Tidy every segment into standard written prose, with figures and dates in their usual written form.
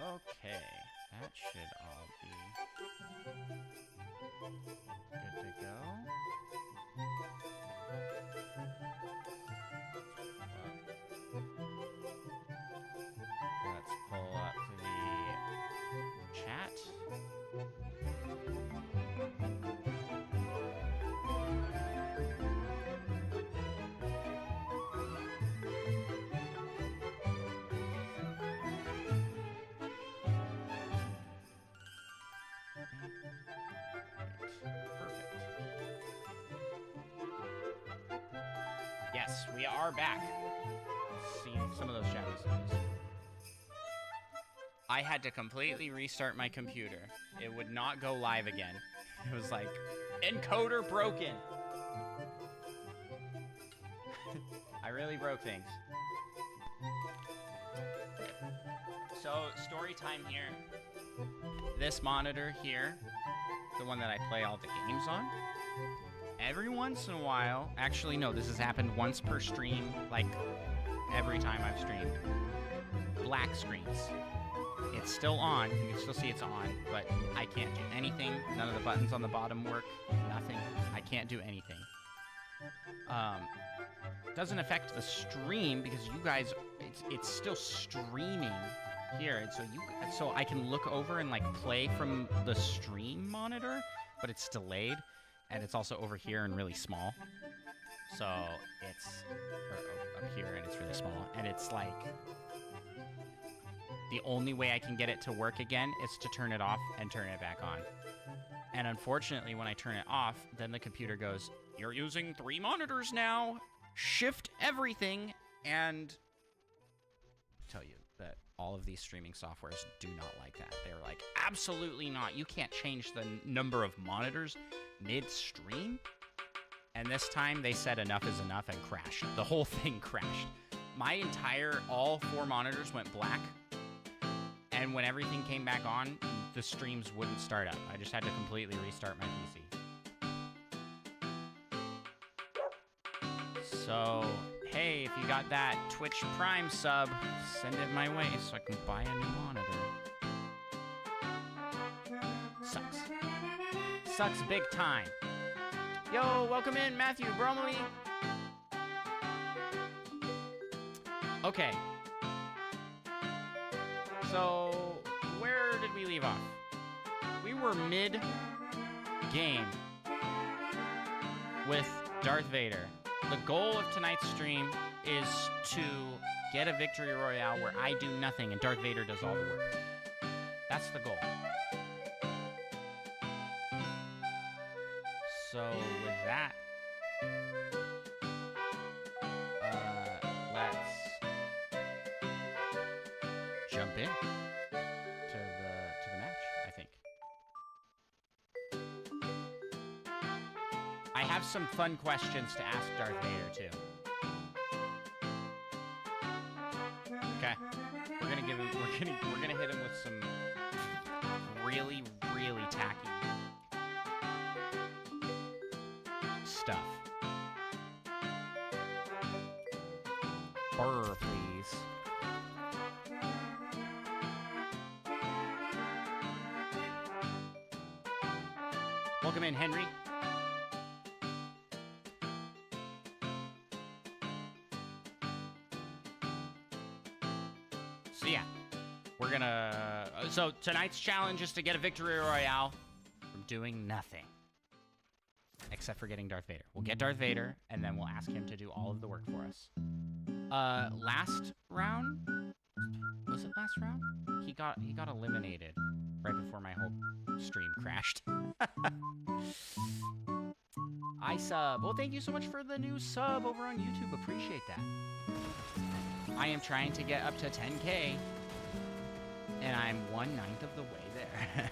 Okay, that should all be good to go. Let's pull up the chat. Yes, we are back. Let's see some of those chat messages. I had to completely restart my computer. It would not go live again. It was like, encoder broken. I really broke things. So, story time here. This monitor here, the one that I play all the games on, every once in a while, actually no, this has happened once per stream, like every time I've streamed, black screens. It's still on, you can still see it's on, but I can't do anything. None of the buttons on the bottom work, nothing. I can't do anything. Doesn't affect the stream because you guys, it's still streaming here, and so I can look over and like play from the stream monitor, but it's delayed. And it's also over here and really small. So it's up here and it's really small. And it's like the only way I can get it to work again is to turn it off and turn it back on. And unfortunately, when I turn it off, then the computer goes, "You're using 3 monitors now. Shift everything." And I tell you that all of these streaming softwares do not like that. They're like, absolutely not. You can't change the number of monitors midstream. And this time they said enough is enough and crashed. The whole thing crashed. All 4 monitors went black. And when everything came back on, the streams wouldn't start up. I just had to completely restart my PC. So, hey, if you got that Twitch Prime sub, send it my way so I can buy a new monitor. Sucks. Sucks big time. Yo, welcome in, Matthew Bromley. Okay. So, where did we leave off? We were mid-game with Darth Vader. The goal of tonight's stream is to get a Victory Royale where I do nothing and Darth Vader does all the work. That's the goal. So with that, let's jump in to the match, I think. I have some fun questions to ask Darth Vader too. Okay, we're gonna hit him with some really, really tacky stuff. Brr, please. Welcome in, Henry. So yeah, we're gonna... so tonight's challenge is to get a Victory Royale from doing nothing. Except for getting Darth Vader. We'll get Darth Vader, and then we'll ask him to do all of the work for us. Last round? Was it last round? He got eliminated right before my whole stream crashed. I sub. Well, thank you so much for the new sub over on YouTube. Appreciate that. I am trying to get up to 10K, and I'm 1/9 of the way there.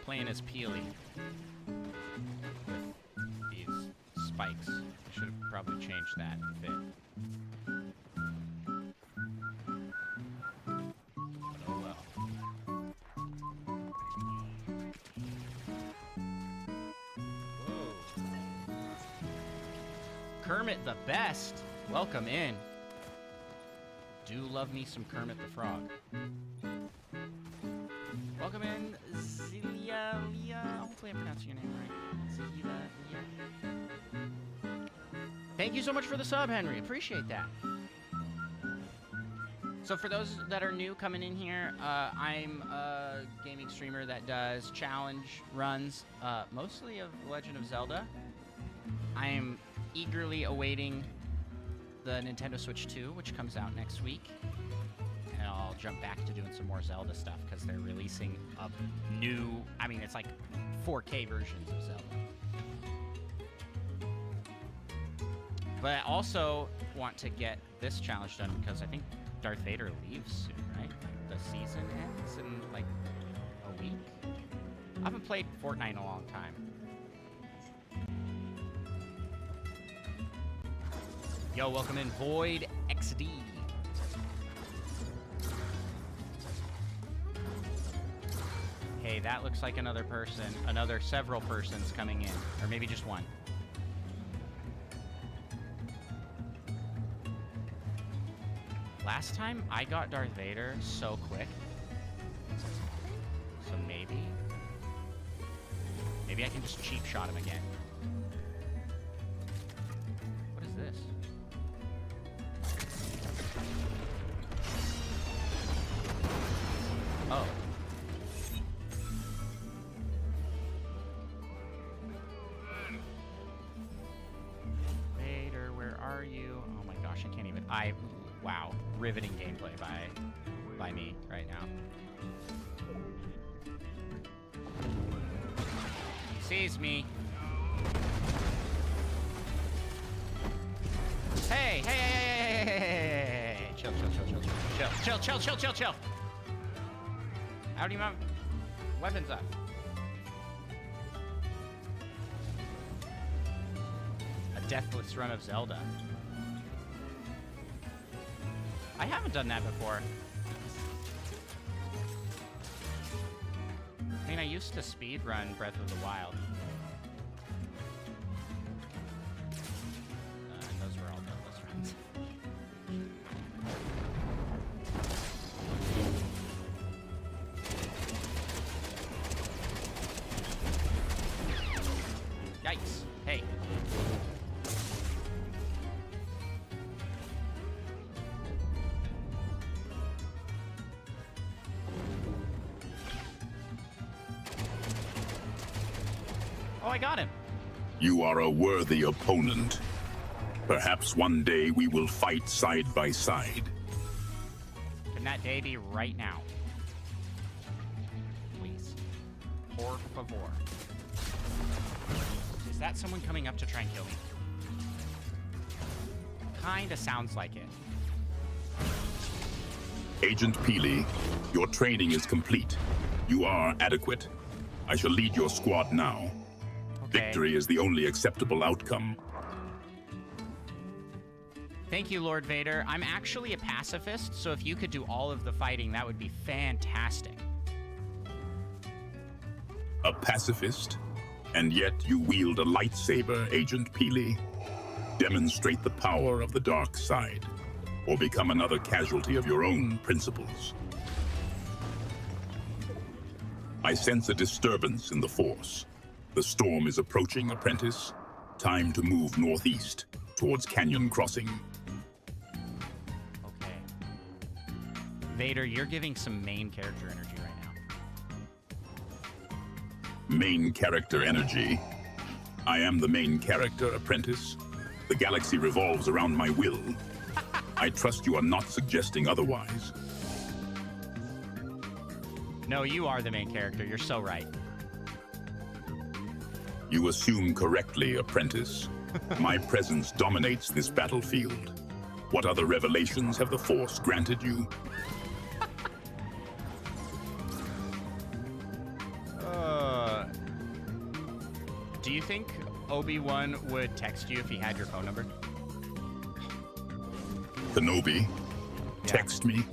Playing as Peely with these spikes. I should have probably changed that fit. But oh well. Whoa. Kermit the Best. Welcome in. Do love me some Kermit the Frog. Welcome in, Zilia. Hopefully I pronounced your name right. Zilia. Thank you so much for the sub, Henry. Appreciate that. So for those that are new coming in here, I'm a gaming streamer that does challenge runs, mostly of Legend of Zelda. I am eagerly awaiting the Nintendo Switch 2, which comes out next week. And I'll jump back to doing some more Zelda stuff because they're releasing a new, I mean, it's like 4K versions of Zelda. But I also want to get this challenge done because I think Darth Vader leaves soon, right? The season ends in like a week. I haven't played Fortnite in a long time. Yo, welcome in, Void XD. Hey, that looks like another person, several persons coming in, or maybe just one. Last time I got Darth Vader so quick. So maybe I can just cheap shot him again. What is this? Oh. Vader, where are you? Oh my gosh, I can't even. Wow, riveting gameplay by me right now. Sees me. Hey! Chill. How do you mount? Weapons up. A deathless run of Zelda. I haven't done that before. I mean, I used to speedrun Breath of the Wild. Those were all deathless runs. Yikes. Hey. Oh, I got him. You are a worthy opponent. Perhaps one day we will fight side by side. Can that day be right now? Please. Por favor. Is that someone coming up to try and kill me? Kinda sounds like it. Agent Peely, your training is complete. You are adequate. I shall lead your squad now. Okay. Victory is the only acceptable outcome. Thank you, Lord Vader. I'm actually a pacifist, so if you could do all of the fighting, that would be fantastic. A pacifist? And yet you wield a lightsaber, Agent Peely. Demonstrate the power of the dark side, or become another casualty of your own principles. I sense a disturbance in the Force. The storm is approaching, Apprentice. Time to move northeast, towards Canyon Crossing. Okay. Vader, you're giving some main character energy right now. Main character energy. I am the main character, Apprentice. The galaxy revolves around my will. I trust you are not suggesting otherwise. No, you are the main character. You're so right. You assume correctly, Apprentice. My presence dominates this battlefield. What other revelations have the Force granted you? Do you think Obi-Wan would text you if he had your phone number? Kenobi? Text me?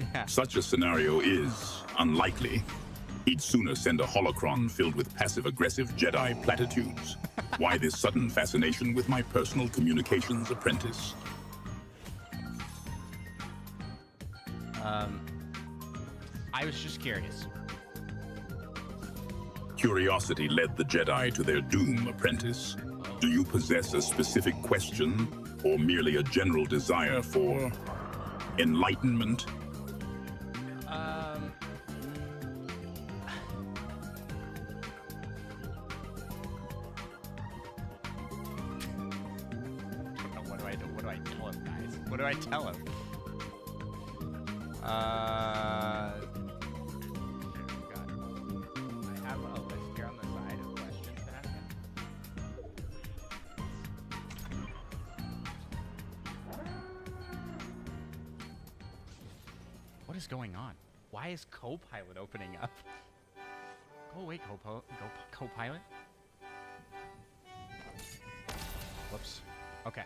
Yeah. Such a scenario is unlikely. He'd sooner send a holocron filled with passive-aggressive Jedi platitudes. Why this sudden fascination with my personal communications apprentice? I was just curious. Curiosity led the Jedi to their doom, apprentice. Do you possess a specific question or merely a general desire for enlightenment? What do I do? What do I tell him, guys? What do I tell him? I have a list here on the side of questions to ask him. What is going on? Why is Copilot opening up? Go away, Copilot. Whoops. Okay.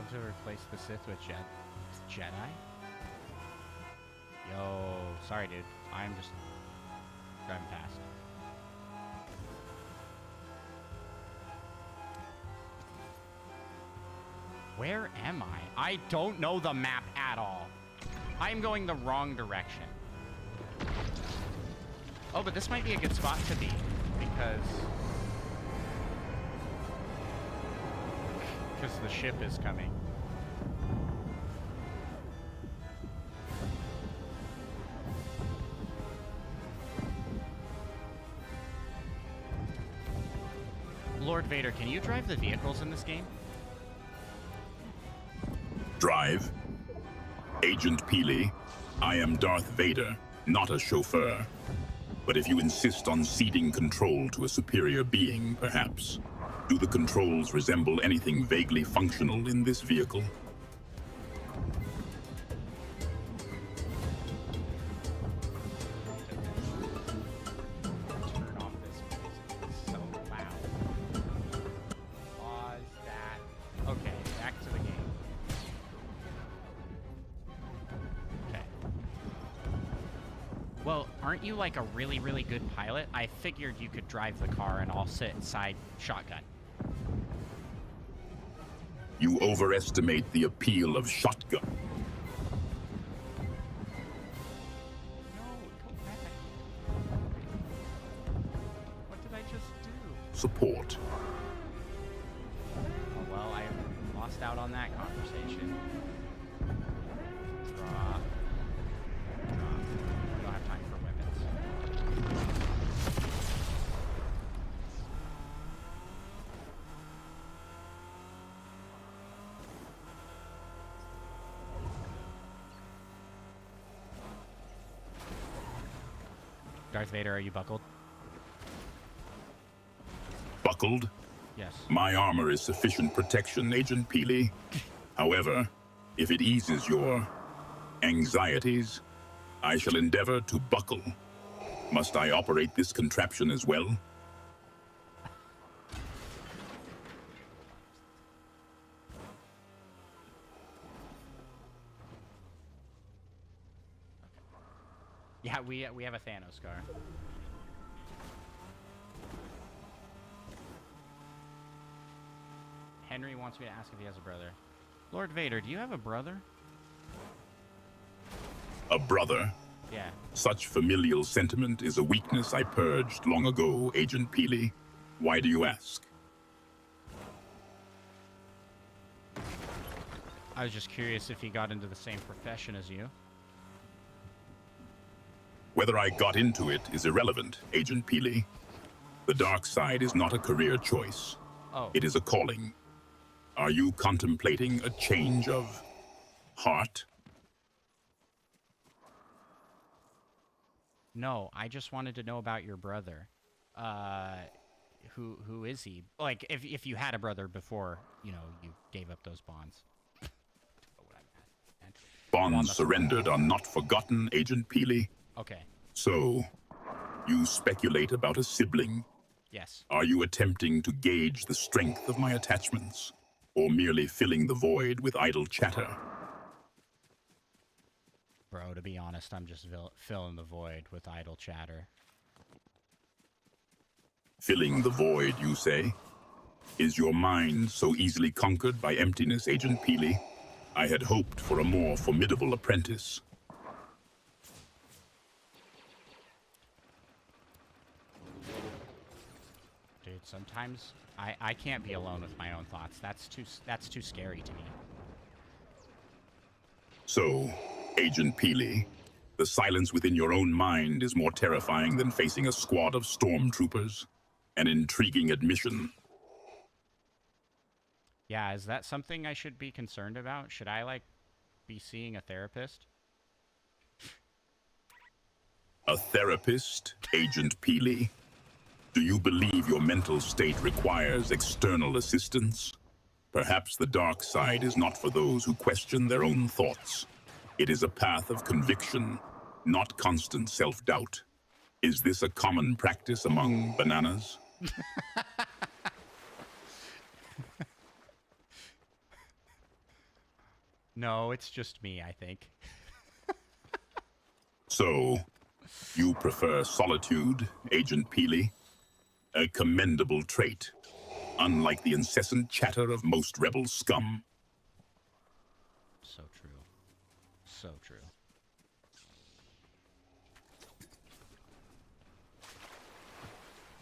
To replace the Sith with Jedi? Yo, sorry dude. I'm just driving past. Where am I? I don't know the map at all. I'm going the wrong direction. Oh, but this might be a good spot to be because the ship is coming. Lord Vader, can you drive the vehicles in this game? Drive? Agent Peely, I am Darth Vader, not a chauffeur. But if you insist on ceding control to a superior being, perhaps. Do the controls resemble anything vaguely functional in this vehicle? Turn off this music. It's so loud. Pause that. Okay, back to the game. Okay. Well, aren't you like a really, really good pilot? I figured you could drive the car and I'll sit inside shotgun. You overestimate the appeal of shotgun. No, go back. What did I just do? Support. Oh, well, I lost out on that conversation. Drop. We don't have time for weapons. Darth Vader, are you buckled? Buckled? Yes. My armor is sufficient protection, Agent Peely. However, if it eases your anxieties, I shall endeavor to buckle. Must I operate this contraption as well? Yeah, we have a Thanos scar. Henry wants me to ask if he has a brother. Lord Vader, do you have a brother? A brother? Yeah. Such familial sentiment is a weakness I purged long ago, Agent Peely. Why do you ask? I was just curious if he got into the same profession as you. Whether I got into it is irrelevant, Agent Peely. The dark side is not a career choice. Oh. It is a calling. Are you contemplating a change of heart? No, I just wanted to know about your brother. Who is he? Like, if you had a brother before, you know, you gave up those bonds. Oh, what I'm at. bonds surrendered are not forgotten, Agent Peely. Okay. So, you speculate about a sibling? Yes. Are you attempting to gauge the strength of my attachments, or merely filling the void with idle chatter? Bro, to be honest, I'm just filling the void with idle chatter. Filling the void, you say? Is your mind so easily conquered by emptiness, Agent Peely? I had hoped for a more formidable apprentice. Dude, sometimes I can't be alone with my own thoughts. That's too scary to me. So, Agent Peely, the silence within your own mind is more terrifying than facing a squad of stormtroopers. An intriguing admission. Yeah, is that something I should be concerned about? Should I, like, be seeing a therapist? A therapist, Agent Peely? Do you believe your mental state requires external assistance? Perhaps the dark side is not for those who question their own thoughts. It is a path of conviction, not constant self-doubt. Is this a common practice among bananas? No, it's just me, I think. So, you prefer solitude, Agent Peely? A commendable trait, unlike the incessant chatter of most rebel scum. So true. So true.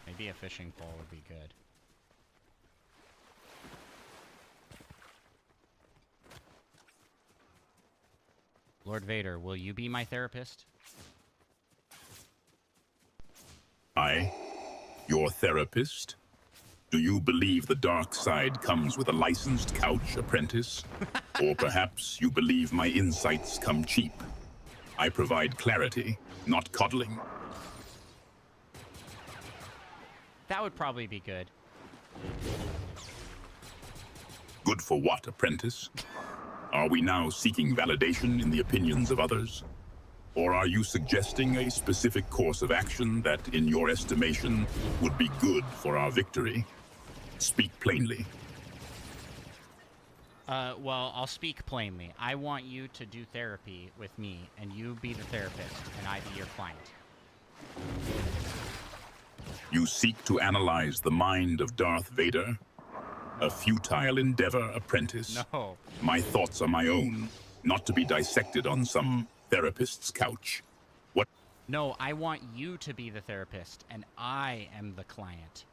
Maybe a fishing pole would be good. Lord Vader, will you be my therapist? I? Your therapist? Do you believe the dark side comes with a licensed couch, apprentice? Or perhaps you believe my insights come cheap? I provide clarity, not coddling. That would probably be good. Good for what, apprentice? Are we now seeking validation in the opinions of others? Or are you suggesting a specific course of action that, in your estimation, would be good for our victory? Speak plainly. Well, I'll speak plainly. I want you to do therapy with me, and you be the therapist, and I be your client. You seek to analyze the mind of Darth Vader? A futile endeavor, apprentice. No. My thoughts are my own, not to be dissected on some therapist's couch. What? No, I want you to be the therapist, and I am the client.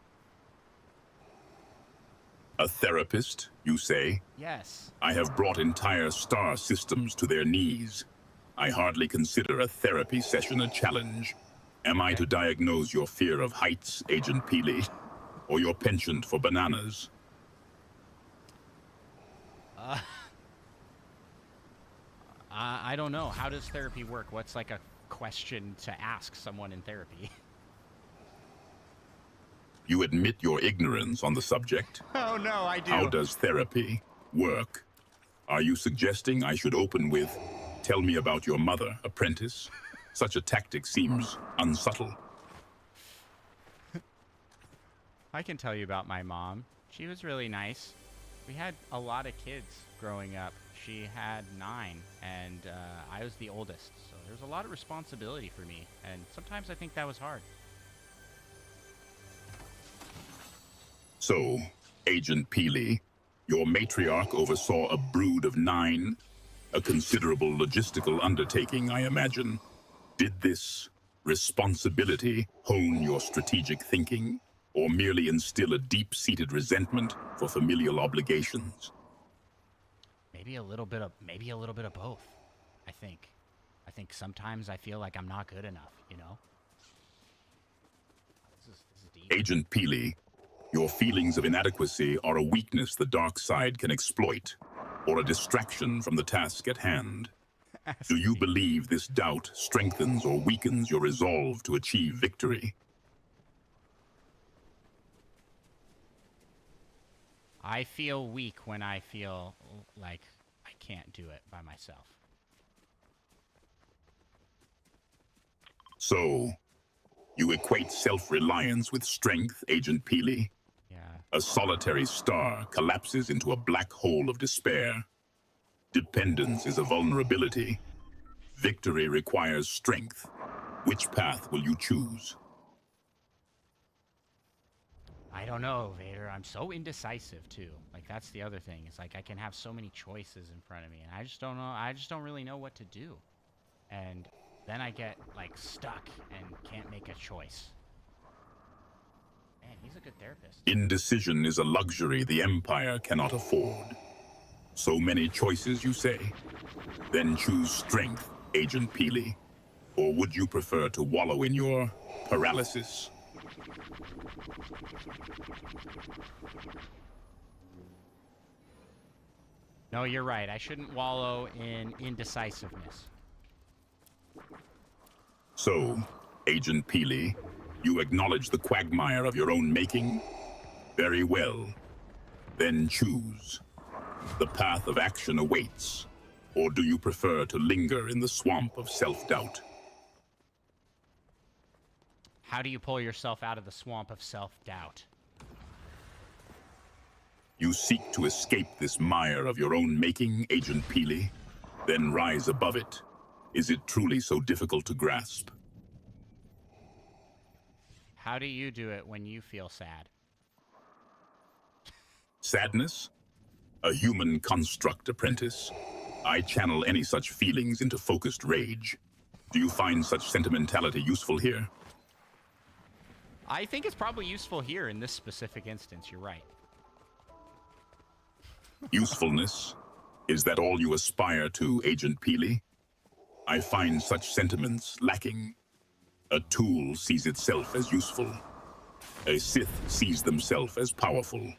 A therapist, you say? Yes. I have brought entire star systems to their knees. I hardly consider a therapy session a challenge. Am I to diagnose your fear of heights, Agent Peely? Or your penchant for bananas? I don't know. How does therapy work? What's like a question to ask someone in therapy? You admit your ignorance on the subject. Oh no, I do. How does therapy work? Are you suggesting I should open with, "Tell me about your mother, apprentice"? Such a tactic seems unsubtle. I can tell you about my mom. She was really nice. We had a lot of kids growing up. She had 9, and I was the oldest. So there was a lot of responsibility for me, and sometimes I think that was hard. So, Agent Peely, your matriarch oversaw a brood of 9, a considerable logistical undertaking, I imagine. Did this responsibility hone your strategic thinking, or merely instill a deep-seated resentment for familial obligations? Maybe a little bit of both. I think sometimes I feel like I'm not good enough, you know? This is deep. Agent Peely, your feelings of inadequacy are a weakness the dark side can exploit, or a distraction from the task at hand. Do you believe this doubt strengthens or weakens your resolve to achieve victory? I feel weak when I feel like I can't do it by myself. So, you equate self-reliance with strength, Agent Peely? Yeah. A solitary star collapses into a black hole of despair. Dependence is a vulnerability. Victory requires strength. Which path will you choose? I don't know, Vader. I'm so indecisive, too. Like, that's the other thing. It's like I can have so many choices in front of me, and I just don't know. I just don't really know what to do. And then I get, like, stuck and can't make a choice. Man, he's a good therapist. Indecision is a luxury the Empire cannot afford. So many choices, you say? Then choose strength, Agent Peely. Or would you prefer to wallow in your paralysis? No, you're right. I shouldn't wallow in indecisiveness. So, Agent Peely, you acknowledge the quagmire of your own making? Very well. Then choose. The path of action awaits. Or do you prefer to linger in the swamp of self-doubt? How do you pull yourself out of the swamp of self-doubt? You seek to escape this mire of your own making, Agent Peely, then rise above it. Is it truly so difficult to grasp? How do you do it when you feel sad? Sadness? A human construct, apprentice. I channel any such feelings into focused rage. Do you find such sentimentality useful here? I think it's probably useful here in this specific instance. You're right. Usefulness? Is that all you aspire to, Agent Peely? I find such sentiments lacking. A tool sees itself as useful. A Sith sees themselves as powerful.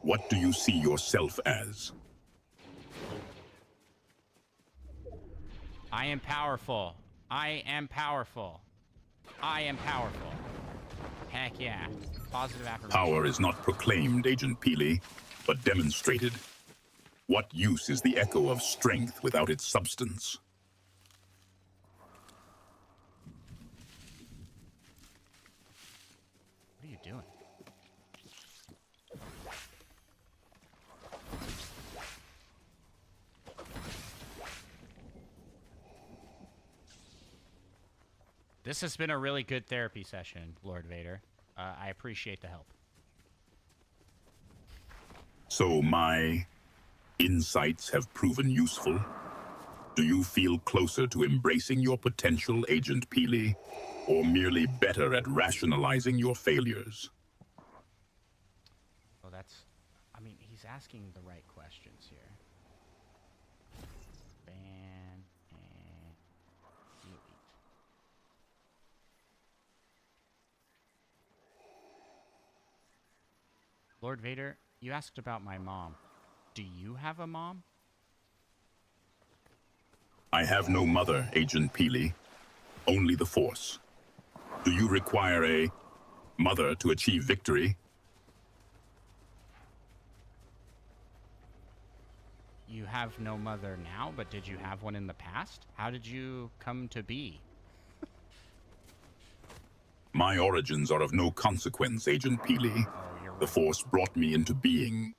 What do you see yourself as? I am powerful. I am powerful. I am powerful. Heck yeah. Positive affirmation. Power is not proclaimed, Agent Peely, but demonstrated. What use is the echo of strength without its substance? What are you doing? This has been a really good therapy session, Lord Vader. I appreciate the help. So my insights have proven useful? Do you feel closer to embracing your potential, Agent Peely, or merely better at rationalizing your failures? Oh, that's... I mean, he's asking the right questions here. Ban and delete. Lord Vader, you asked about my mom. Do you have a mom? I have no mother, Agent Peely. Only the Force. Do you require a mother to achieve victory? You have no mother now, but did you have one in the past? How did you come to be? My origins are of no consequence, Agent Peely. Oh, you're right. The Force brought me into being.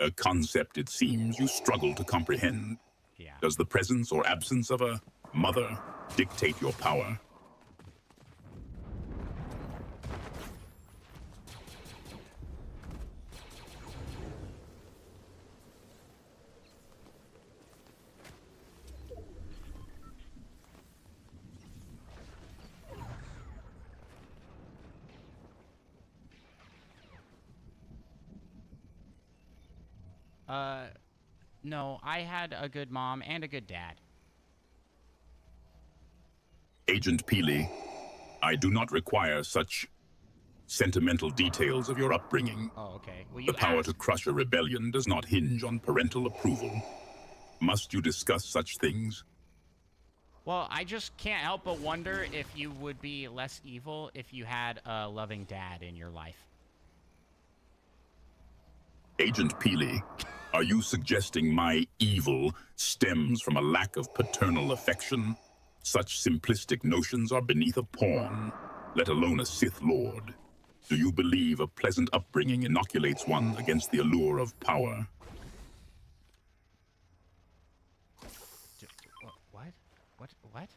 A concept, it seems, you struggle to comprehend. Yeah. Does the presence or absence of a mother dictate your power? No, I had a good mom and a good dad. Agent Peely, I do not require such sentimental details of your upbringing. Oh, okay. Well, you The power asked. to crush a rebellion does not hinge on parental approval. Must you discuss such things? Well, I just can't help but wonder if you would be less evil if you had a loving dad in your life. Agent Peely, are you suggesting my evil stems from a lack of paternal affection? Such simplistic notions are beneath a pawn, let alone a Sith Lord. Do you believe a pleasant upbringing inoculates one against the allure of power? What? What?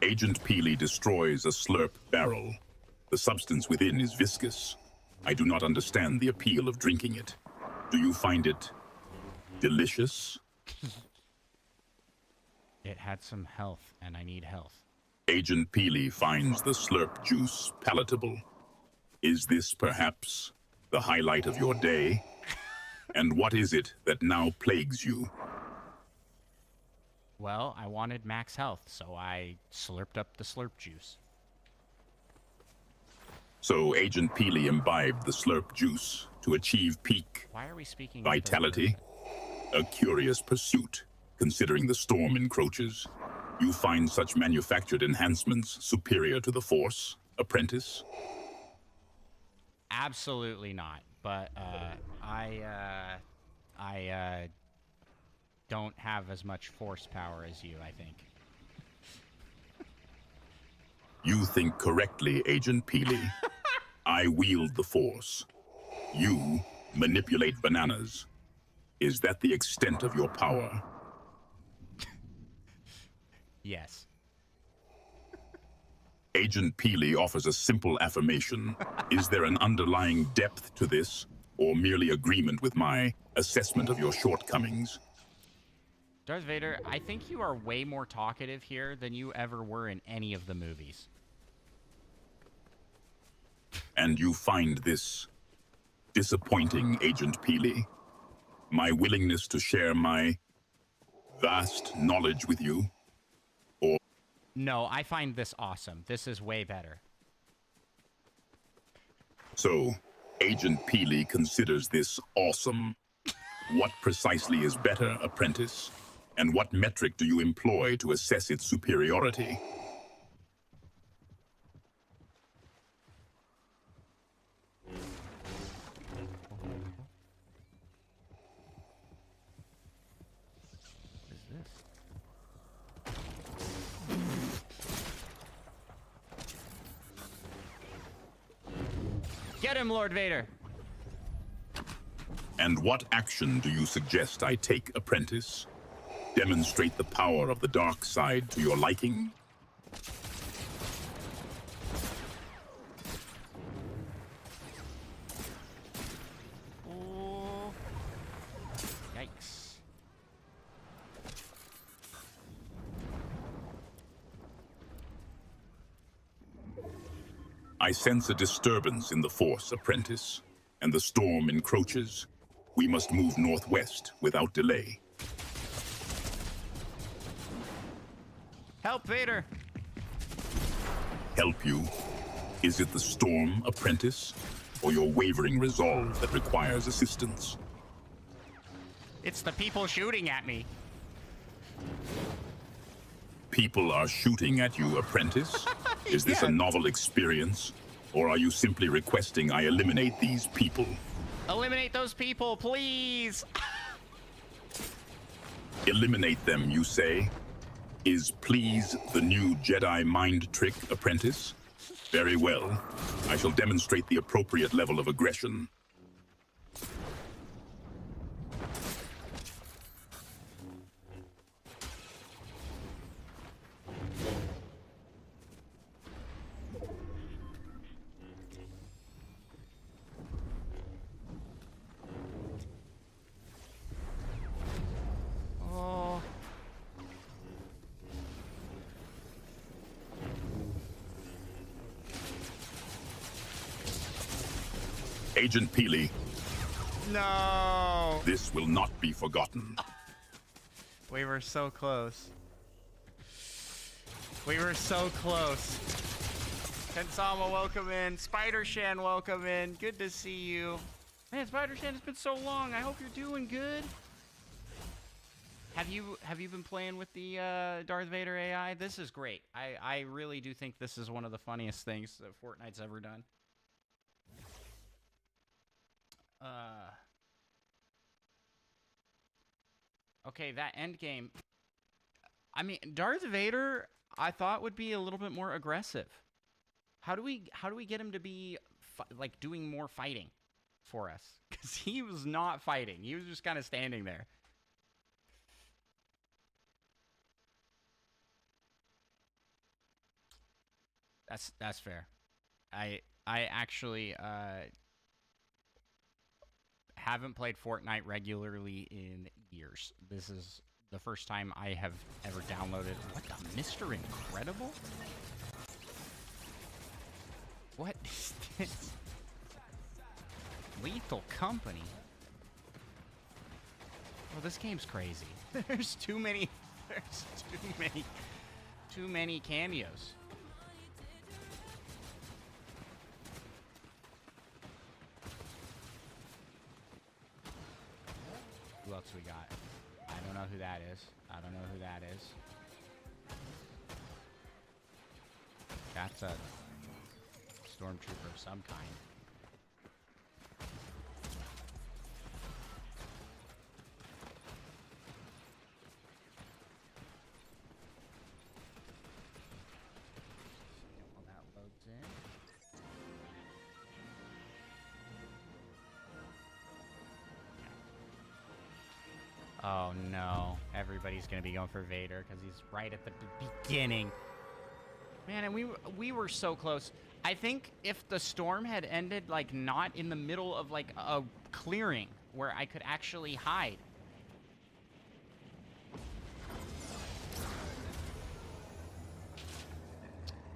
Agent Peely destroys a slurp barrel. The substance within is viscous. I do not understand the appeal of drinking it. Do you find it delicious? It had some health, and I need health. Agent Peely finds the slurp juice palatable. Is this perhaps the highlight of your day? And what is it that now plagues you? Well, I wanted max health, so I slurped up the slurp juice. So Agent Peely imbibed the slurp juice to achieve peak Why are we speaking vitality? A curious pursuit, considering the storm encroaches. You find such manufactured enhancements superior to the Force, apprentice? Absolutely not. But I don't have as much force power as you, I think. You think correctly, Agent Peely. I wield the Force. You manipulate bananas. Is that the extent of your power? Yes. Agent Peely offers a simple affirmation. Is there an underlying depth to this, or merely agreement with my assessment of your shortcomings? Darth Vader, I think you are way more talkative here than you ever were in any of the movies. And you find this disappointing, Agent Peely? My willingness to share my vast knowledge with you? Or No, I find this awesome. This is way better. so, Agent Peely considers this awesome. What precisely is better, apprentice? And what metric do you employ to assess its superiority? What is this? Get him, Lord Vader! And what action do you suggest I take, apprentice? Demonstrate the power of the dark side to your liking? Oh. Yikes. I sense a disturbance in the Force, apprentice, and the storm encroaches. We must move northwest without delay. Help, Vader! Help you? Is it the storm, apprentice, or your wavering resolve that requires assistance? It's the people shooting at me. People are shooting at you, apprentice? Is this Yeah. a novel experience, or are you simply requesting I eliminate these people? Eliminate those people, please! Eliminate them, you say? Is please the new Jedi mind trick, apprentice? Very well. I shall demonstrate the appropriate level of aggression. Oh. Agent Peely, No! this will not be forgotten. We were so close. We were so close. Kensama, welcome in. Spider-Shan, welcome in. Good to see you. Man, Spider-Shan, it's been so long. I hope you're doing good. Have you been playing with the Darth Vader AI? This is great. I really do think this is one of the funniest things that Fortnite's ever done. Okay, that end game. I mean, Darth Vader, I thought would be a little bit more aggressive. How do we get him to be like doing more fighting for us? Because he was not fighting. He was just kind of standing there. That's fair. I actually haven't played Fortnite regularly in years. This is the first time I have ever downloaded. What the Mr. Incredible? What is this? Lethal Company. Well, this game's crazy. There's too many. There's too many cameos. Who else we got? I don't know who that is. I don't know who that is. That's a stormtrooper of some kind. While that loads in. Oh no, everybody's gonna be going for Vader because he's right at the beginning. Man, and we were so close. I think if the storm had ended like not in the middle of like a clearing where I could actually hide.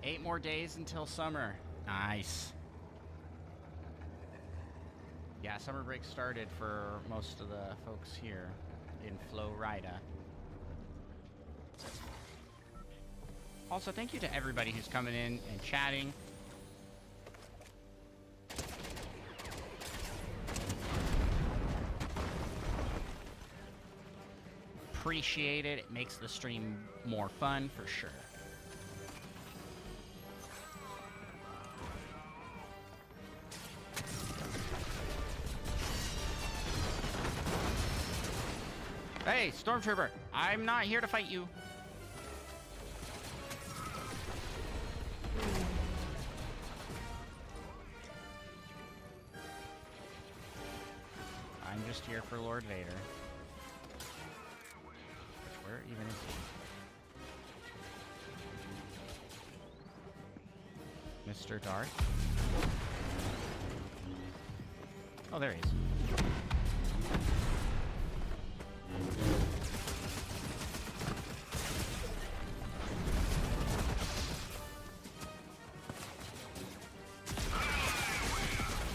Eight more days until summer. Nice. Yeah, summer break started for most of the folks here in Florida. Also, thank you to everybody who's coming in and chatting. Appreciate it. It makes the stream more fun for sure. Hey, Stormtrooper, I'm not here to fight you. I'm just here for Lord Vader. Where even is he? Mr. Darth? Oh, there he is.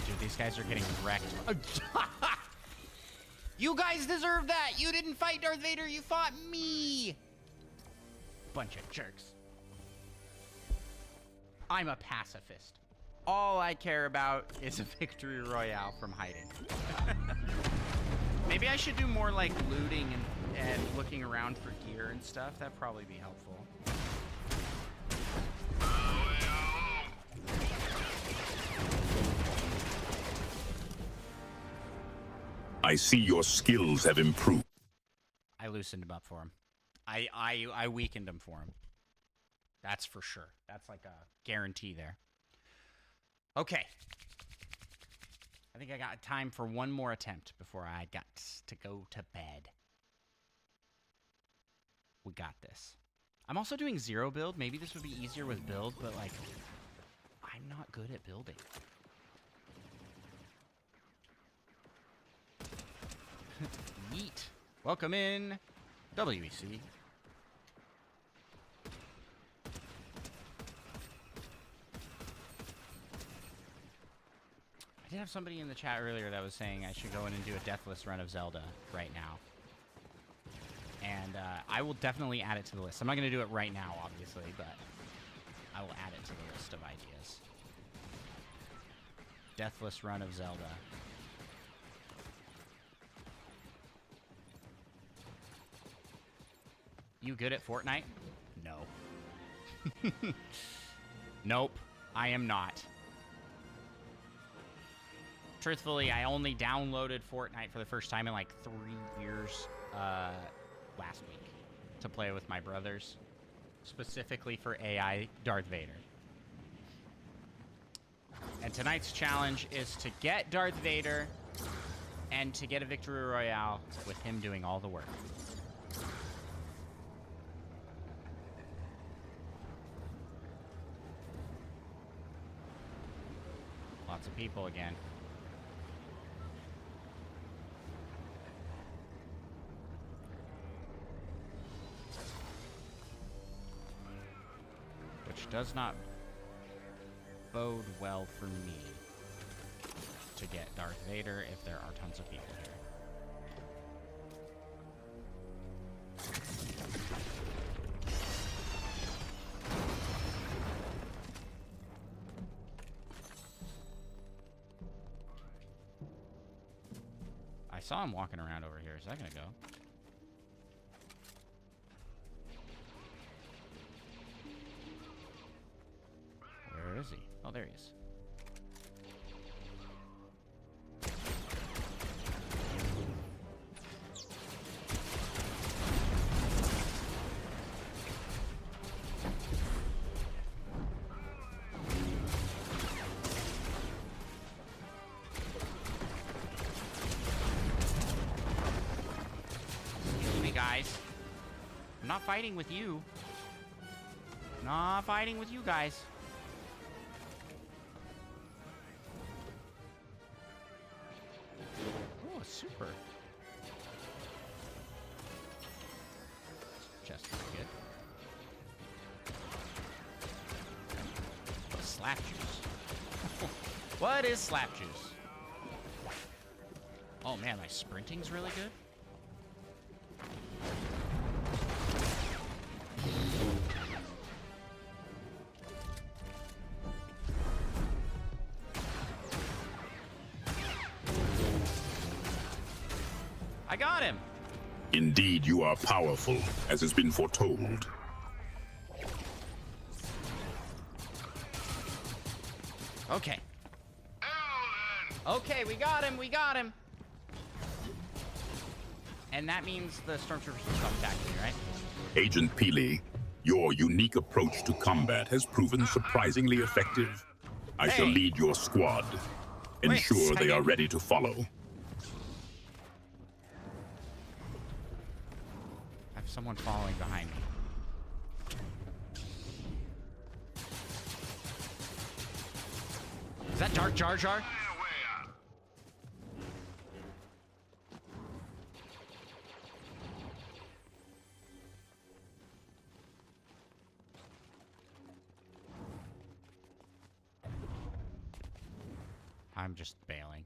Dude, these guys are getting wrecked. You guys deserve that! You didn't fight Darth Vader, you fought me! Bunch of jerks. I'm a pacifist. All I care about is a victory royale from hiding. Maybe I should do more like looting and looking around for gear and stuff. That'd probably be helpful. I see your skills have improved. I loosened him up for him. I weakened him for him. That's for sure. That's like a guarantee there. Okay. I think I got time for one more attempt before I got to go to bed. We got this. I'm also doing zero build. Maybe this would be easier with build, but like, I'm not good at building. Yeet. Welcome in, WEC. I did have somebody in the chat earlier that was saying I should go in and do a deathless run of Zelda right now. And I will definitely add it to the list. I'm not going to do it right now, obviously, but I will add it to the list of ideas. Deathless run of Zelda. You good at Fortnite? No. Nope, I am not. Truthfully, I only downloaded Fortnite for the first time in like 3 years last week to play with my brothers, specifically for AI Darth Vader. And tonight's challenge is to get Darth Vader and to get a Victory Royale with him doing all the work. Lots of people again. Which does not bode well for me to get Darth Vader if there are tons of people here. I saw him walking around over here a second ago. Where is he? Oh, there he is. Excuse me, guys. I'm not fighting with you. Not fighting with you guys. Oh, super. Chest is good. Slap juice. What is slap juice? Oh man, my sprinting's really good. I got him. Indeed, you are powerful, as has been foretold. Okay. Okay, we got him. We got him. And that means the stormtroopers will stop attacking me, right? Agent Peely, your unique approach to combat has proven surprisingly effective. I shall lead your squad. Ensure they are ready to follow. I have someone following behind me. Is that Dark Jar Jar? I'm just bailing.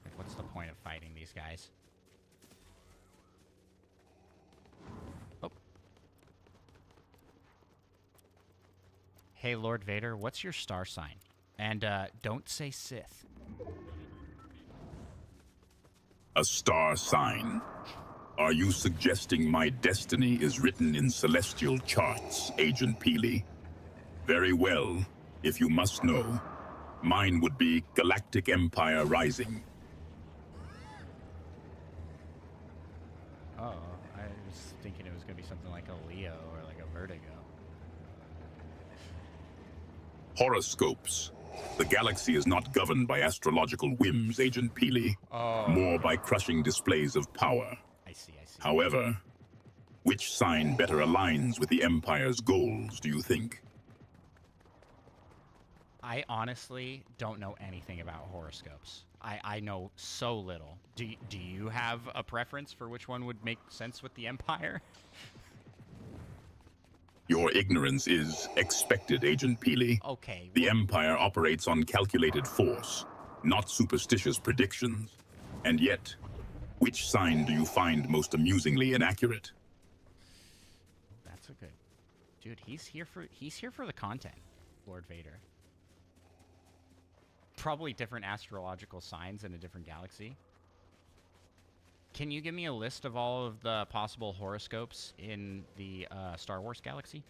Like, what's the point of fighting these guys? Oh. Hey, Lord Vader, what's your star sign? And, don't say Sith. A star sign. Are you suggesting my destiny is written in celestial charts, Agent Peely? Very well, if you must know. Mine would be Galactic Empire Rising. Oh, I was thinking it was going to be something like a Leo or like a Vertigo. Horoscopes. The galaxy is not governed by astrological whims, Agent Peely. More by crushing displays of power. I see, I see. However, which sign better aligns with the Empire's goals, do you think? I honestly don't know anything about horoscopes. I know so little. Do you have a preference for which one would make sense with the Empire? Your ignorance is expected, Agent Peely. Okay. The Empire operates on calculated force, not superstitious predictions. And yet, which sign do you find most amusingly inaccurate? That's a good... Dude, he's here for the content, Lord Vader. Probably different astrological signs in a different galaxy. Can you give me a list of all of the possible horoscopes in the Star Wars galaxy?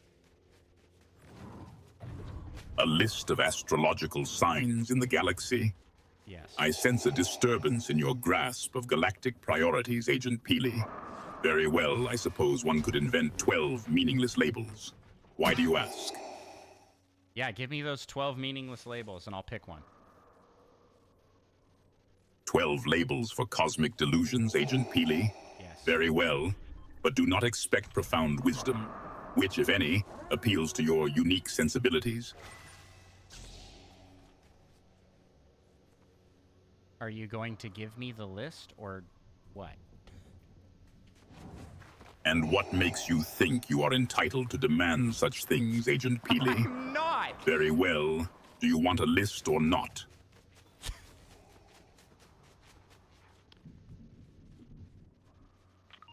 A list of astrological signs in the galaxy? Yes. I sense a disturbance in your grasp of galactic priorities, Agent Peely. Very well, I suppose one could invent 12 meaningless labels. Why do you ask? Yeah, give me those 12 meaningless labels and I'll pick one. 12 labels for cosmic delusions, Agent Peely? Yes. Very well, but do not expect profound wisdom, which, if any, appeals to your unique sensibilities. Are you going to give me the list or what? And what makes you think you are entitled to demand such things, Agent Peely? I'm not! Very well. Do you want a list or not?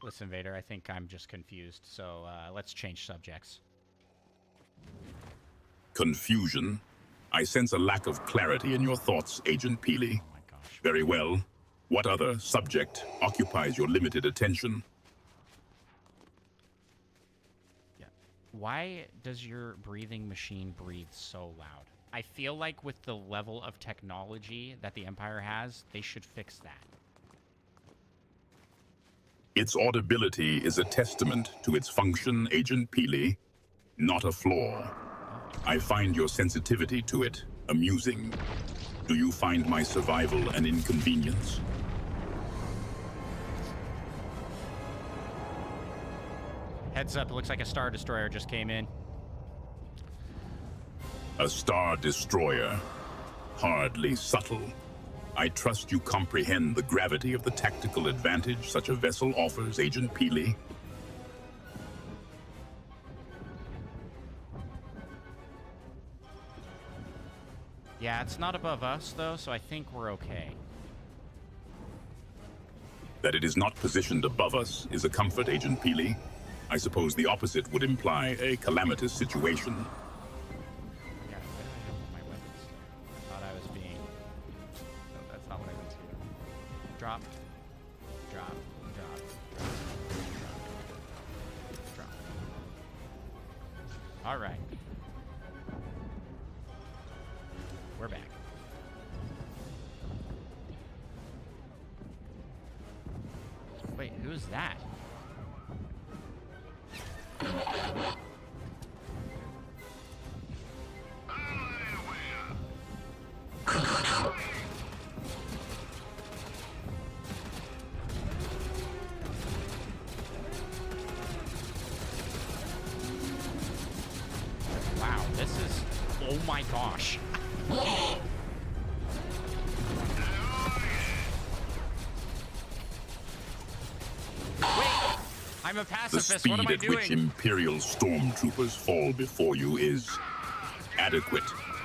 Listen, Vader, I think I'm just confused, so let's change subjects. Confusion? I sense a lack of clarity in your thoughts, Agent Peely. Oh my gosh. Very well. What other subject occupies your limited attention? Yeah. Why does your breathing machine breathe so loud? I feel like with the level of technology that the Empire has, they should fix that. Its audibility is a testament to its function, Agent Peely, not a flaw. I find your sensitivity to it amusing. Do you find my survival an inconvenience? Heads up, it looks like a Star Destroyer just came in. A Star Destroyer. Hardly subtle. I trust you comprehend the gravity of the tactical advantage such a vessel offers, Agent Peely. Yeah, it's not above us, though, so I think we're okay. That it is not positioned above us is a comfort, Agent Peely. I suppose the opposite would imply a calamitous situation. Yeah, where did I have my weapons? I thought I was being... No, that's not what I went to. Drop. Drop. Drop. Drop. Drop. All right. We're back. Wait, who's that? Wow, this is... Oh my gosh. I'm a The pacifist. What am speed I at doing? which Imperial stormtroopers fall before you is adequate,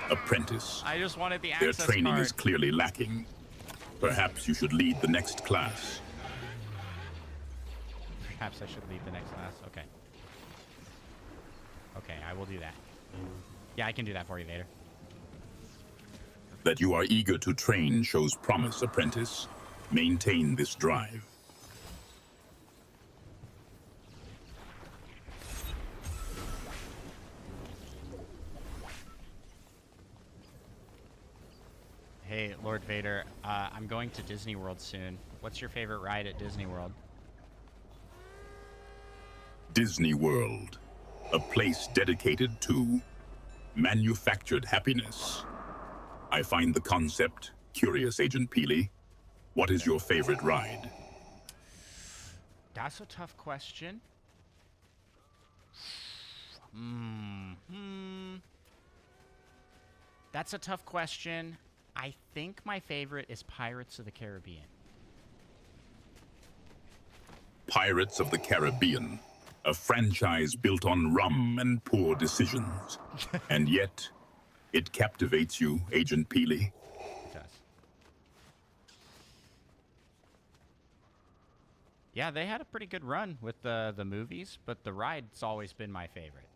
apprentice. I just wanted the Their access training card. is clearly lacking. Perhaps you should lead the next class. Perhaps I should leave the next class. Okay. Okay, I will do that. Yeah, I can do that for you, Vader. That you are eager to train shows promise, apprentice. Maintain this drive. Hey, Lord Vader, I'm going to Disney World soon. What's your favorite ride at Disney World? Disney World, a place dedicated to manufactured happiness. I find the concept curious, Agent Peely. What is your favorite ride? That's a tough question. That's a tough question. I think my favorite is Pirates of the Caribbean. Pirates of the Caribbean, a franchise built on rum and poor decisions. And yet, it captivates you, Agent Peely. It does. Yeah, they had a pretty good run with the movies, but the ride's always been my favorite.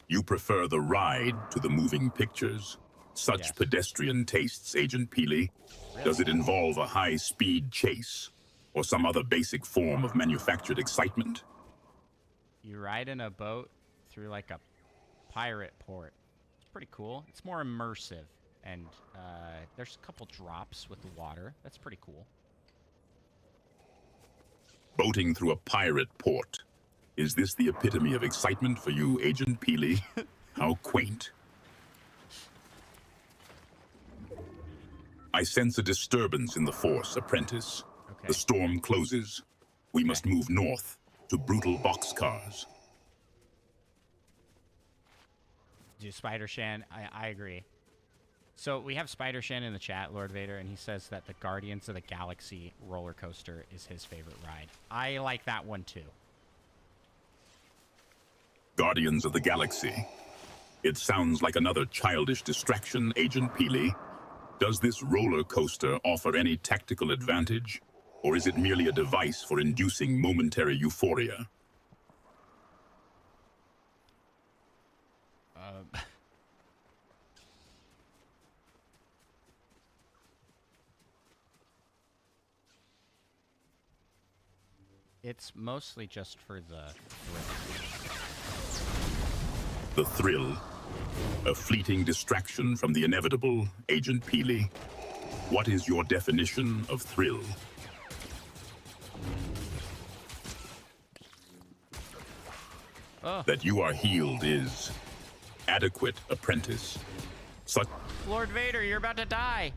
You prefer the ride to the moving pictures? Such Yes. pedestrian tastes, Agent Peely. Does it involve a high-speed chase or some other basic form of manufactured excitement? You ride in a boat through like a pirate port. It's pretty cool. It's more immersive, and there's a couple drops with the water. That's pretty cool. Boating through a pirate port. Is this the epitome of excitement for you, Agent Peely? How quaint. I sense a disturbance in the Force, Apprentice. Okay. The storm closes. We must move north to brutal boxcars. Do Spider Shan, I agree. So we have Spider Shan in the chat, Lord Vader, and he says that the Guardians of the Galaxy roller coaster is his favorite ride. I like that one too. Guardians of the Galaxy. It sounds like another childish distraction, Agent Peely. Does this roller coaster offer any tactical advantage, or is it merely a device for inducing momentary euphoria? It's mostly just for the thrill. The thrill. A fleeting distraction from the inevitable, Agent Peely. What is your definition of thrill? Oh. That you are healed is adequate, Apprentice. Such Lord Vader, you're about to die.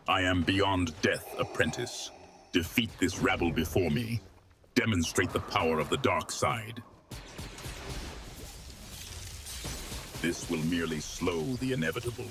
I am beyond death, Apprentice. Defeat this rabble before me. Demonstrate the power of the dark side. This will merely slow the inevitable.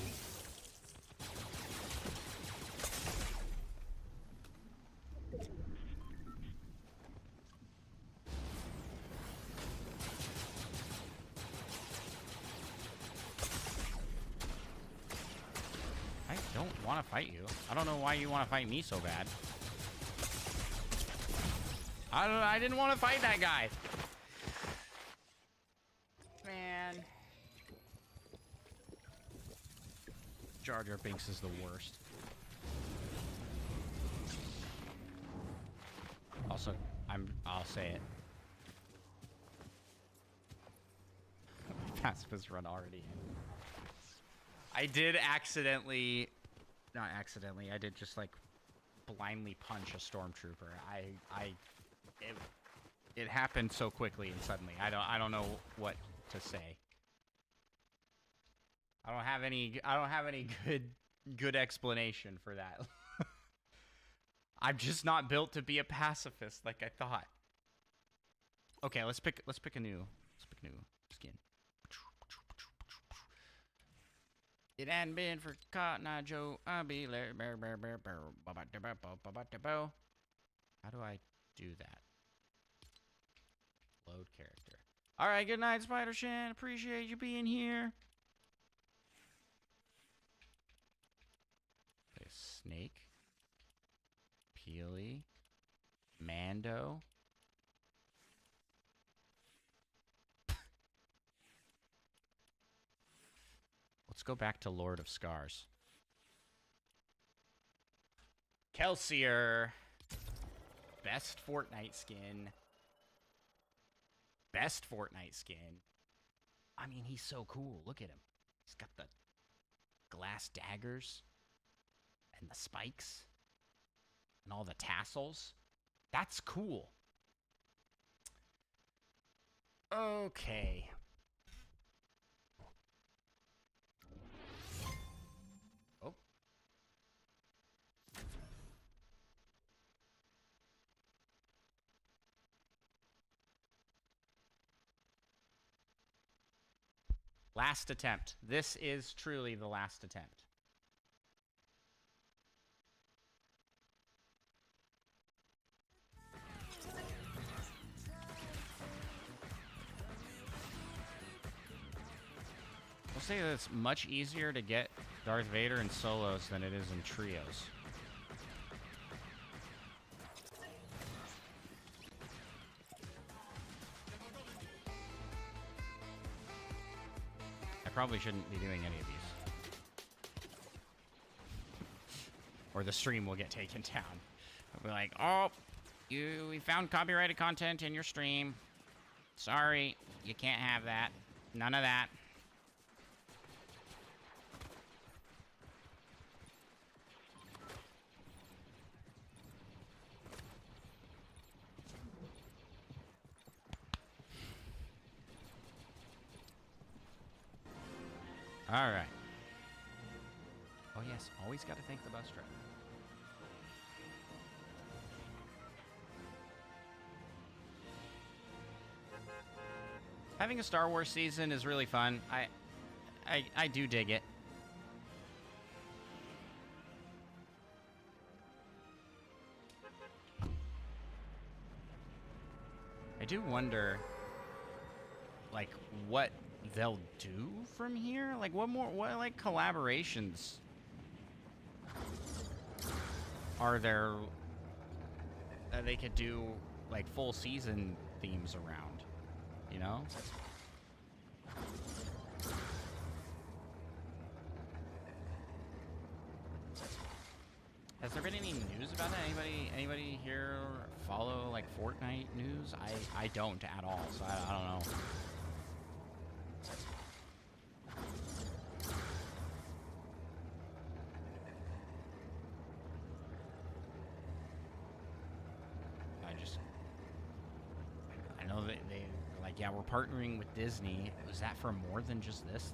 I don't want to fight you. I don't know why you want to fight me so bad. I didn't want to fight that guy. Man. Jar Jar Binks is the worst. Also, I'll say it. Pacifist run already in. I did accidentally, not accidentally, I did just like blindly punch a stormtrooper. It happened so quickly and suddenly. I don't know what to say. I don't have any good explanation for that. I'm just not built to be a pacifist like I thought. Okay, let's pick a new skin. It hadn't been for Cotton Eye Joe, I'd be like, how do I do that? Load character. All right, good night, Spider Shan. Appreciate you being here. Okay, Snake, Peely, Mando. Let's go back to Lord of Scars. Kelsier. Best Fortnite skin. Best Fortnite skin. I mean, he's so cool. Look at him. He's got the glass daggers and the spikes and all the tassels. That's cool. Okay. Oh. Last attempt. This is truly the last attempt. I'll say that it's much easier to get Darth Vader in solos than it is in trios. I probably shouldn't be doing any of these. Or the stream will get taken down. I'll be like, oh, we found copyrighted content in your stream. Sorry, you can't have that. None of that. All right. Oh, yes. Always got to thank the bus driver. Having a Star Wars season is really fun. I do dig it. I do wonder, like, what they'll do from here. Like, what like, collaborations are there that they could do, like, full season themes around, you know? Has there been any news about that? Anybody here follow, like, Fortnite news? I don't at all, so I don't know. I know that they like, yeah, we're partnering with Disney. Was that for more than just this?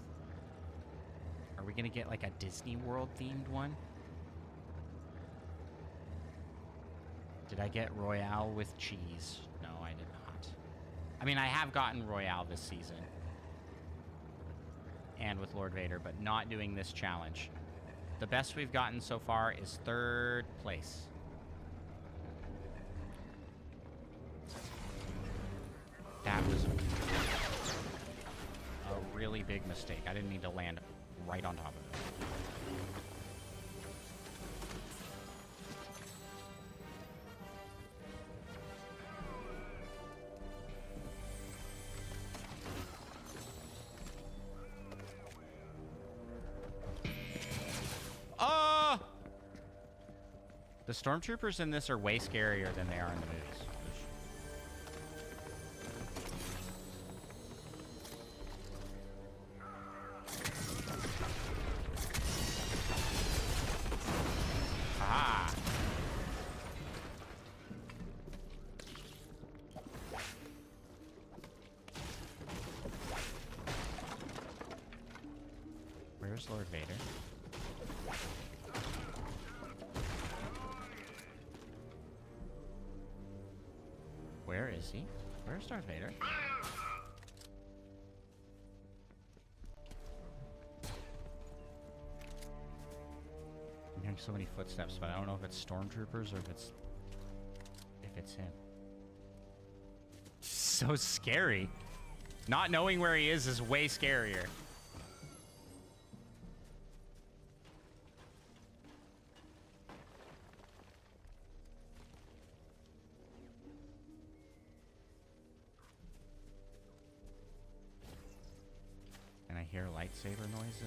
Are we gonna get, like, a Disney World themed one? Did I get Royale with cheese? No, I did not. I mean, I have gotten Royale this season. And with Lord Vader, but not doing this challenge. The best we've gotten so far is 3rd place. That was a really big mistake. I didn't mean to land right on top of it. The stormtroopers in this are way scarier than they are in the movies. Ah! Where's Lord Vader? Where is he? Where's Darth Vader? I'm hearing so many footsteps, but I don't know if it's stormtroopers or if it's him. So scary. Not knowing where he is way scarier. And I hear lightsaber noises.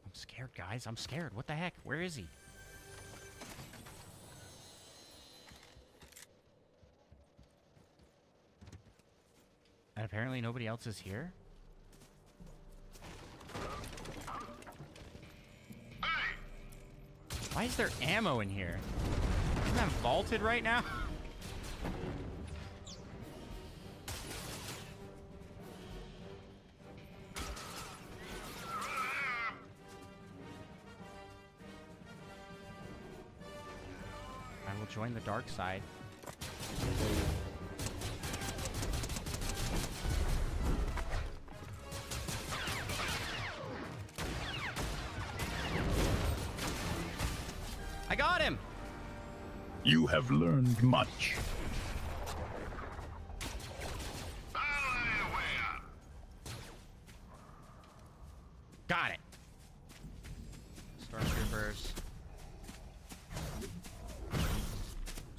I'm scared, guys. I'm scared. What the heck? Where is he? And apparently nobody else is here? Why is there ammo in here? Isn't that vaulted right now? I will join the dark side. I got him! You have learned much. Got it. Stormtroopers.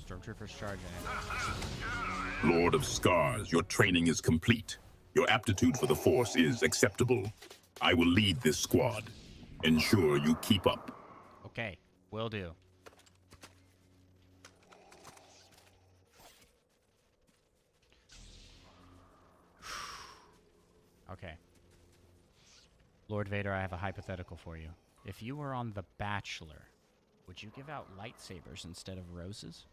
Stormtroopers charging it. Lord of Scars, your training is complete. Your aptitude for the Force is acceptable. I will lead this squad. Ensure you keep up. Okay, will do. Okay. Lord Vader, I have a hypothetical for you. If you were on The Bachelor, would you give out lightsabers instead of roses?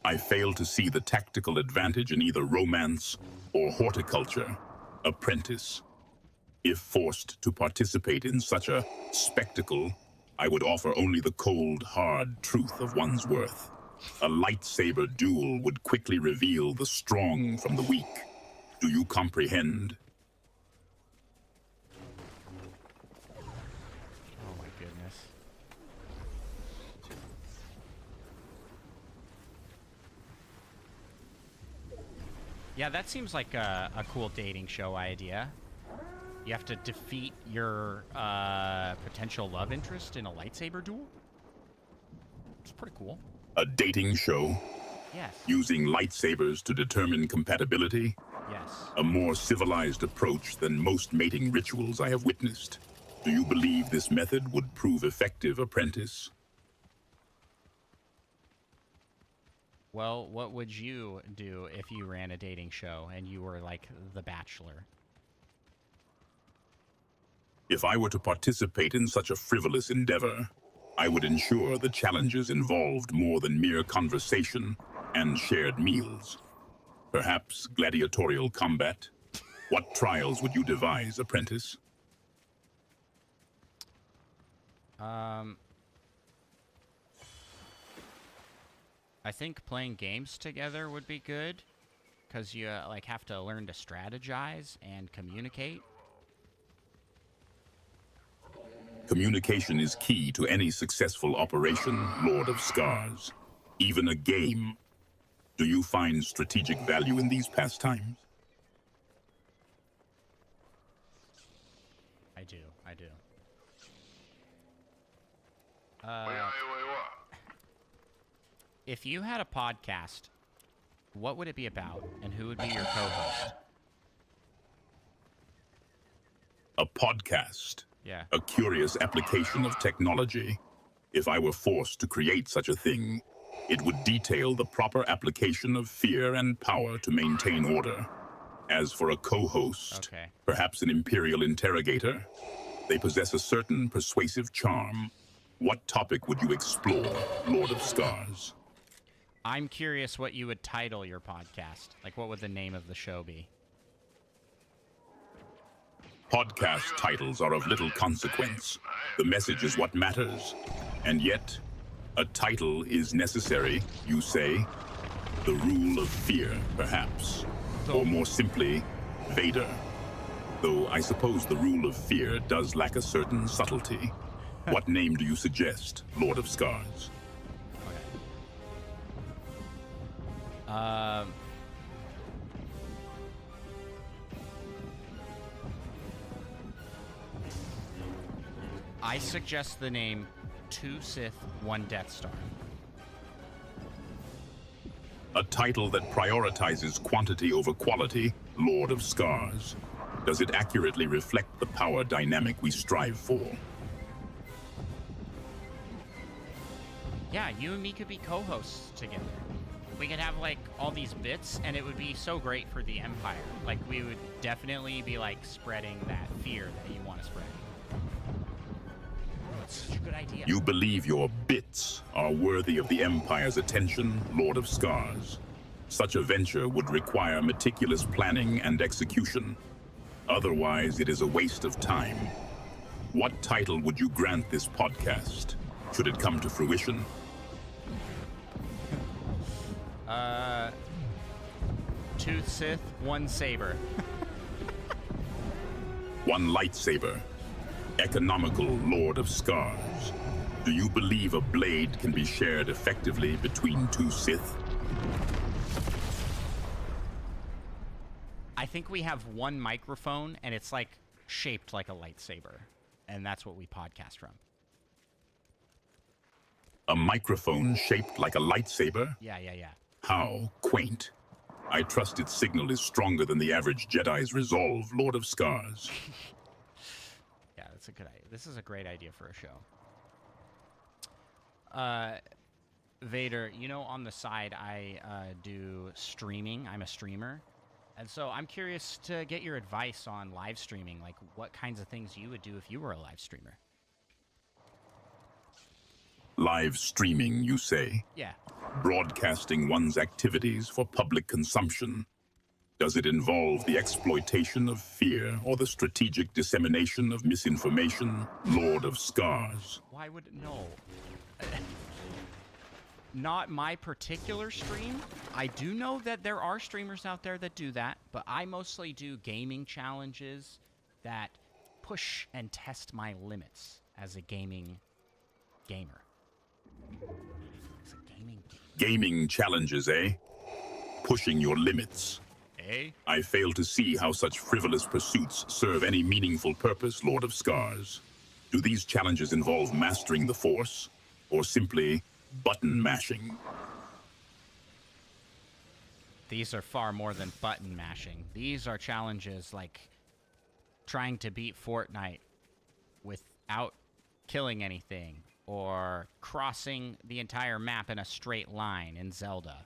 I fail to see the tactical advantage in either romance or horticulture. Apprentice. If forced to participate in such a spectacle, I would offer only the cold, hard truth of one's worth. A lightsaber duel would quickly reveal the strong from the weak. Do you comprehend? Oh my goodness. Yeah, that seems like a cool dating show idea. You have to defeat your potential love interest in a lightsaber duel? It's pretty cool. A dating show? Yes. Using lightsabers to determine compatibility? Yes. A more civilized approach than most mating rituals I have witnessed. Do you believe this method would prove effective, Apprentice? Well, what would you do if you ran a dating show and you were like the Bachelor? If I were to participate in such a frivolous endeavor, I would ensure the challenges involved more than mere conversation and shared meals. Perhaps gladiatorial combat? What trials would you devise, Apprentice? I think playing games together would be good, because you like have to learn to strategize and communicate. Communication is key to any successful operation, Lord of Scars. Even a game. Do you find strategic value in these pastimes? I do. If you had a podcast, what would it be about, and who would be your co-host? A podcast. Yeah. A curious application of technology. If I were forced to create such a thing, it would detail the proper application of fear and power to maintain order. As for a co-host, perhaps an Imperial interrogator, they possess a certain persuasive charm. What topic would you explore, Lord of Scars? I'm curious what you would title your podcast. Like, what would the name of the show be? Podcast titles are of little consequence. The message is what matters. And yet, a title is necessary, you say? The rule of fear, perhaps. Or more simply, Vader. Though I suppose the rule of fear does lack a certain subtlety. What name do you suggest, Lord of Scars? I suggest the name 2 Sith, 1 Death Star. A title that prioritizes quantity over quality, Lord of Scars. Does it accurately reflect the power dynamic we strive for? Yeah, you and me could be co-hosts together. We could have, like, all these bits, and it would be so great for the Empire. Like, we would definitely be, like, spreading that fear that you want to spread. That's such a good idea. You believe your bits are worthy of the Empire's attention, Lord of Scars. Such a venture would require meticulous planning and execution. Otherwise, it is a waste of time. What title would you grant this podcast, should it come to fruition? 2 Sith, 1 Saber. 1 lightsaber. Economical Lord of Scars. Do you believe a blade can be shared effectively between 2 Sith? I think we have 1 microphone, and it's, like, shaped like a lightsaber. And that's what we podcast from. A microphone shaped like a lightsaber? Yeah. How quaint. I trust its signal is stronger than the average Jedi's resolve, Lord of Scars. Yeah, that's a good idea. This is a great idea for a show. Vader, you know, on the side, I do streaming. I'm a streamer. And so I'm curious to get your advice on live streaming, like what kinds of things you would do if you were a live streamer. Live streaming, you say? Yeah. Broadcasting one's activities for public consumption. Does it involve the exploitation of fear or the strategic dissemination of misinformation, Lord of Scars? Why would it? No. Not my particular stream. I do know that there are streamers out there that do that, but I mostly do gaming challenges that push and test my limits as a gaming gamer. As a gaming gamer. Gaming challenges, eh? Pushing your limits. Eh? I fail to see how such frivolous pursuits serve any meaningful purpose, Lord of Scars. Do these challenges involve mastering the Force, or simply button mashing? These are far more than button mashing. These are challenges like trying to beat Fortnite without killing anything, or crossing the entire map in a straight line in Zelda.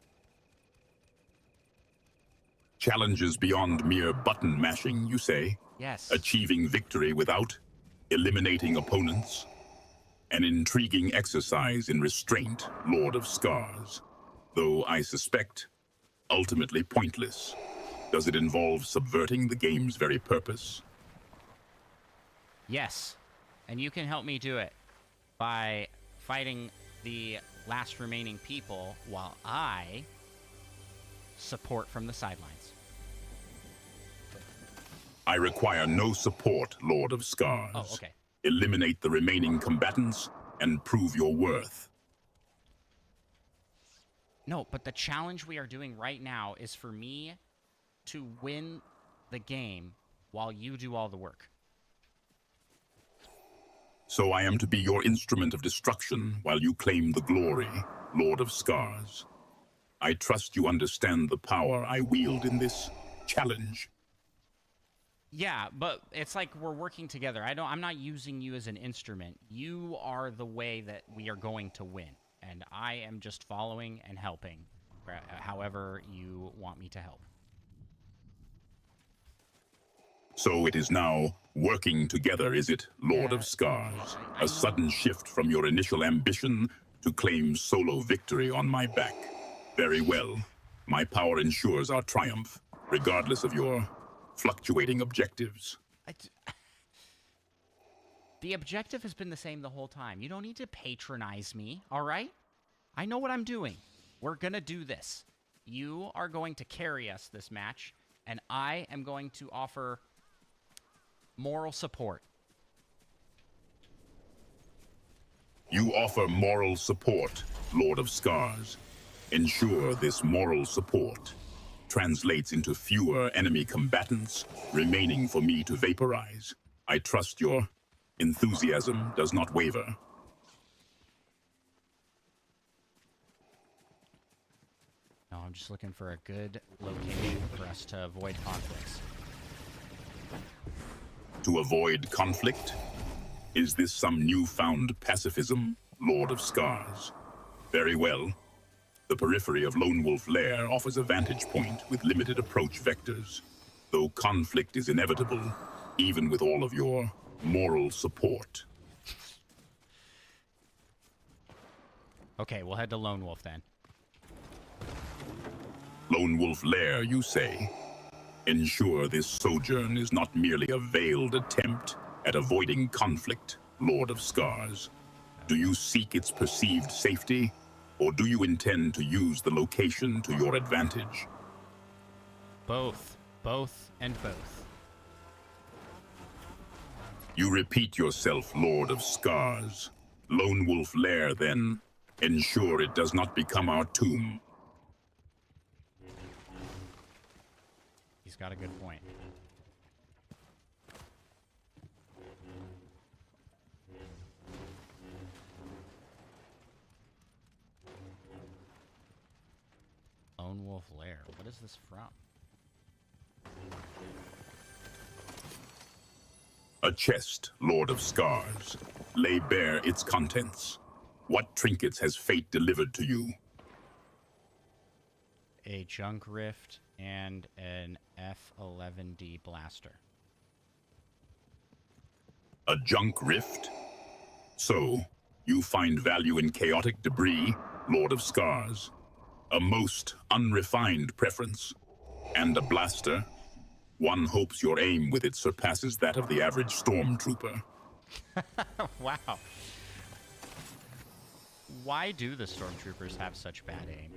Challenges beyond mere button mashing, you say? Yes. Achieving victory without eliminating opponents? An intriguing exercise in restraint, Lord of Scars. Though I suspect, ultimately pointless. Does it involve subverting the game's very purpose? Yes. And you can help me do it by fighting the last remaining people while I support from the sidelines. I require no support, Lord of Scars. Oh, okay. Eliminate the remaining combatants and prove your worth. No, but the challenge we are doing right now is for me to win the game while you do all the work. So I am to be your instrument of destruction while you claim the glory, Lord of Scars. I trust you understand the power I wield in this challenge. Yeah, but it's like we're working together. I'm not using you as an instrument. You are the way that we are going to win, and I am just following and helping, however you want me to help. So it is now working together, is it, Lord of Scars? A sudden shift from your initial ambition to claim solo victory on my back. Very well. My power ensures our triumph, regardless of your fluctuating objectives. The objective has been the same the whole time. You don't need to patronize me, all right? I know what I'm doing. We're gonna do this. You are going to carry us this match, and I am going to offer moral support. You offer moral support, Lord of Scars. Ensure this moral support translates into fewer enemy combatants remaining for me to vaporize. I trust your enthusiasm does not waver. No, I'm just looking for a good location for us to avoid conflicts. To avoid conflict? Is this some newfound pacifism, Lord of Scars? Very well. The periphery of Lone Wolf Lair offers a vantage point with limited approach vectors, though conflict is inevitable, even with all of your moral support. Okay, we'll head to Lone Wolf then. Lone Wolf Lair, you say? Ensure this sojourn is not merely a veiled attempt at avoiding conflict, Lord of Scars. Do you seek its perceived safety, or do you intend to use the location to your advantage? Both. Both and both. You repeat yourself, Lord of Scars. Lone Wolf Lair, then. Ensure it does not become our tomb. He's got a good point. Lone Wolf Lair. What is this from? A chest, Lord of Scars. Lay bare its contents. What trinkets has fate delivered to you? A junk rift and an F11D blaster. A junk rift? So, You find value in chaotic debris, Lord of Scars. A most unrefined preference. And a blaster. One hopes your aim with it surpasses that of the average stormtrooper. Wow. Why do the stormtroopers have such bad aim?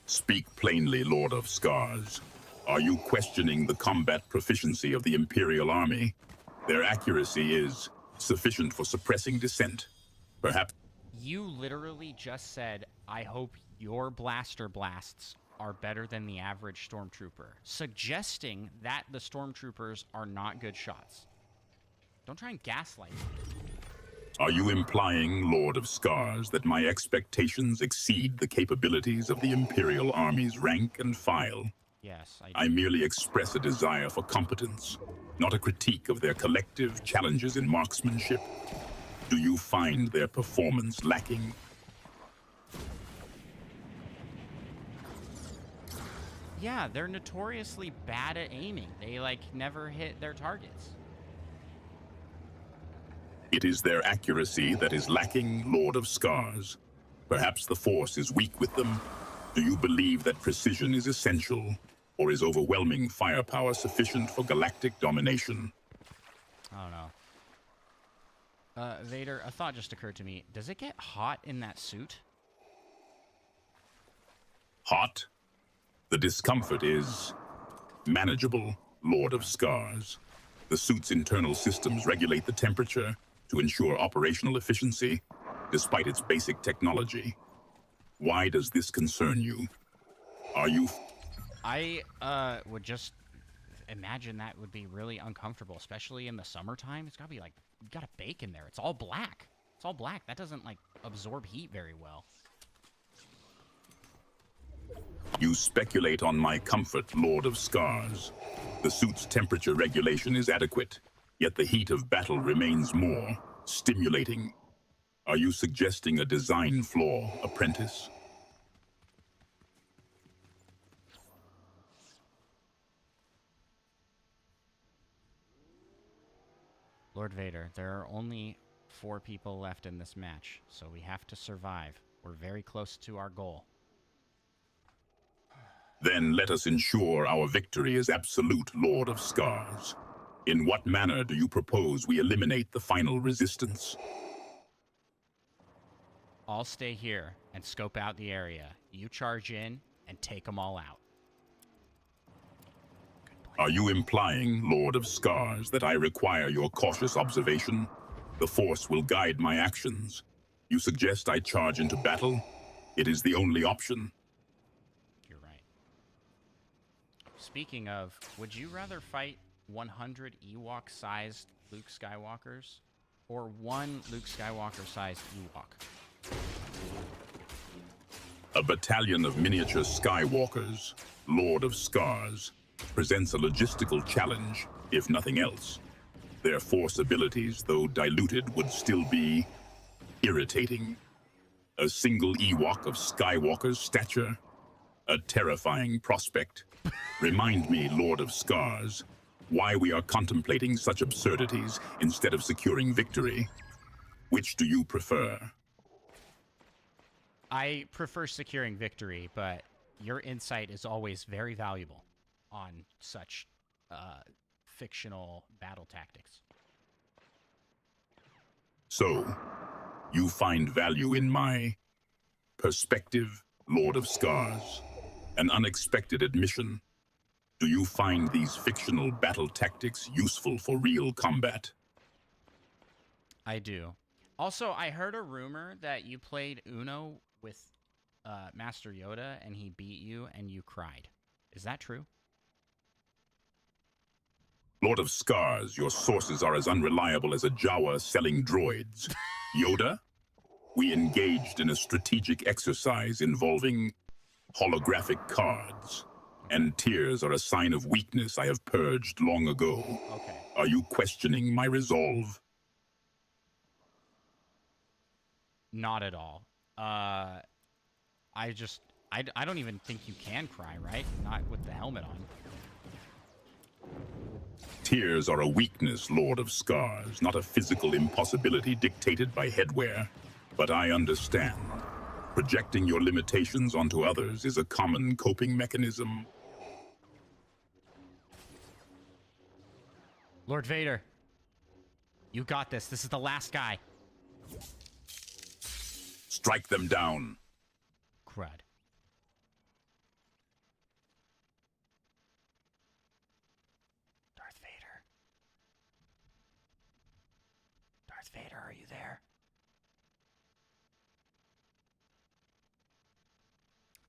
Speak plainly, Lord of Scars. Are you questioning the combat proficiency of the Imperial Army? Their accuracy is sufficient for suppressing dissent. Perhaps You literally just said, I hope your blaster blasts are better than the average stormtrooper, suggesting that the stormtroopers are not good shots. Don't try and gaslight me. Are you implying, Lord of Scars, that my expectations exceed the capabilities of the Imperial Army's rank and file? Yes, I do. I merely express a desire for competence, not a critique of their collective challenges in marksmanship. Do you find their performance lacking? Yeah, they're notoriously bad at aiming. They, like, never hit their targets. It is their accuracy that is lacking, Lord of Scars. Perhaps the Force is weak with them. Do you believe that precision is essential, or is overwhelming firepower sufficient for galactic domination? I don't know. Vader, a thought just occurred to me. Does it get hot in that suit? Hot? The discomfort is manageable, Lord of Scars. The suit's internal systems regulate the temperature to ensure operational efficiency, despite its basic technology. Why does this concern you? Are you... I would just imagine that would be really uncomfortable, especially in the summertime. It's gotta be like, you gotta bake in there. It's all black. It's all black. That doesn't, like, absorb heat very well. You speculate on my comfort, Lord of Scars. The suit's temperature regulation is adequate, yet the heat of battle remains more stimulating. Are you suggesting a design flaw, apprentice? Lord Vader, there are only 4 people left in this match, so we have to survive. We're very close to our goal. Then let us ensure our victory is absolute, Lord of Scars. In what manner do you propose we eliminate the final resistance? I'll stay here and scope out the area. You charge in and take them all out. Are you implying, Lord of Scars, that I require your cautious observation? The Force will guide my actions. You suggest I charge into battle? It is the only option. You're right. Speaking of, would you rather fight 100 Ewok-sized Luke Skywalkers or 1 Luke Skywalker-sized Ewok? A battalion of miniature Skywalkers, Lord of Scars, presents a logistical challenge, if nothing else. Their Force abilities, though diluted, would still be irritating. A single Ewok of Skywalker's stature? A terrifying prospect. Remind me, Lord of Scars, why we are contemplating such absurdities instead of securing victory. Which do you prefer? I prefer securing victory, but your insight is always very valuable on such fictional battle tactics. So, you find value in my perspective, Lord of Scars? An unexpected admission? Do you find these fictional battle tactics useful for real combat? I do. Also, I heard a rumor that you played Uno with Master Yoda and he beat you and you cried. Is that true? Lord of Scars, your sources are as unreliable as a Jawa selling droids. Yoda? We engaged in a strategic exercise involving holographic cards. And tears are a sign of weakness I have purged long ago. Okay. Are you questioning my resolve? Not at all. I don't even think you can cry, right? Not with the helmet on. Tears are a weakness, Lord of Scars, not a physical impossibility dictated by headwear. But I understand. Projecting your limitations onto others is a common coping mechanism. Lord Vader, you got this. This is the last guy. Strike them down. Crud. Darth Vader. Darth Vader, are you there?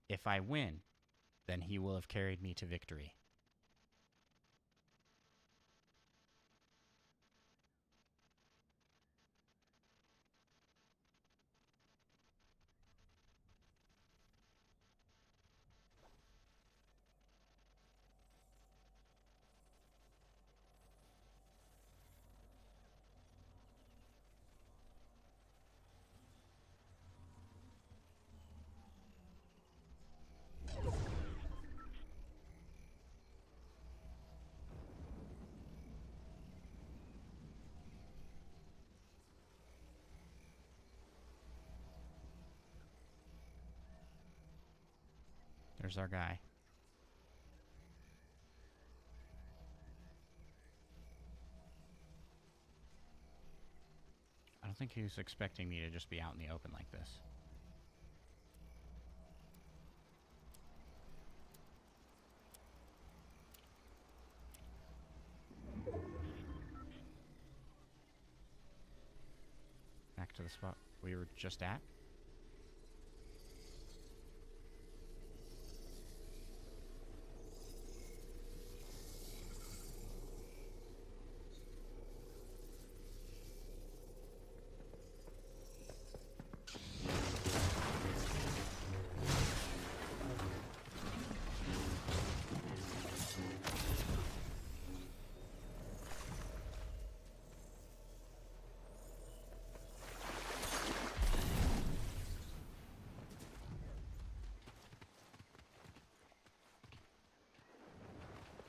If I win, then he will have carried me to victory. There's our guy. I don't think he was expecting me to just be out in the open like this. Back to the spot we were just at.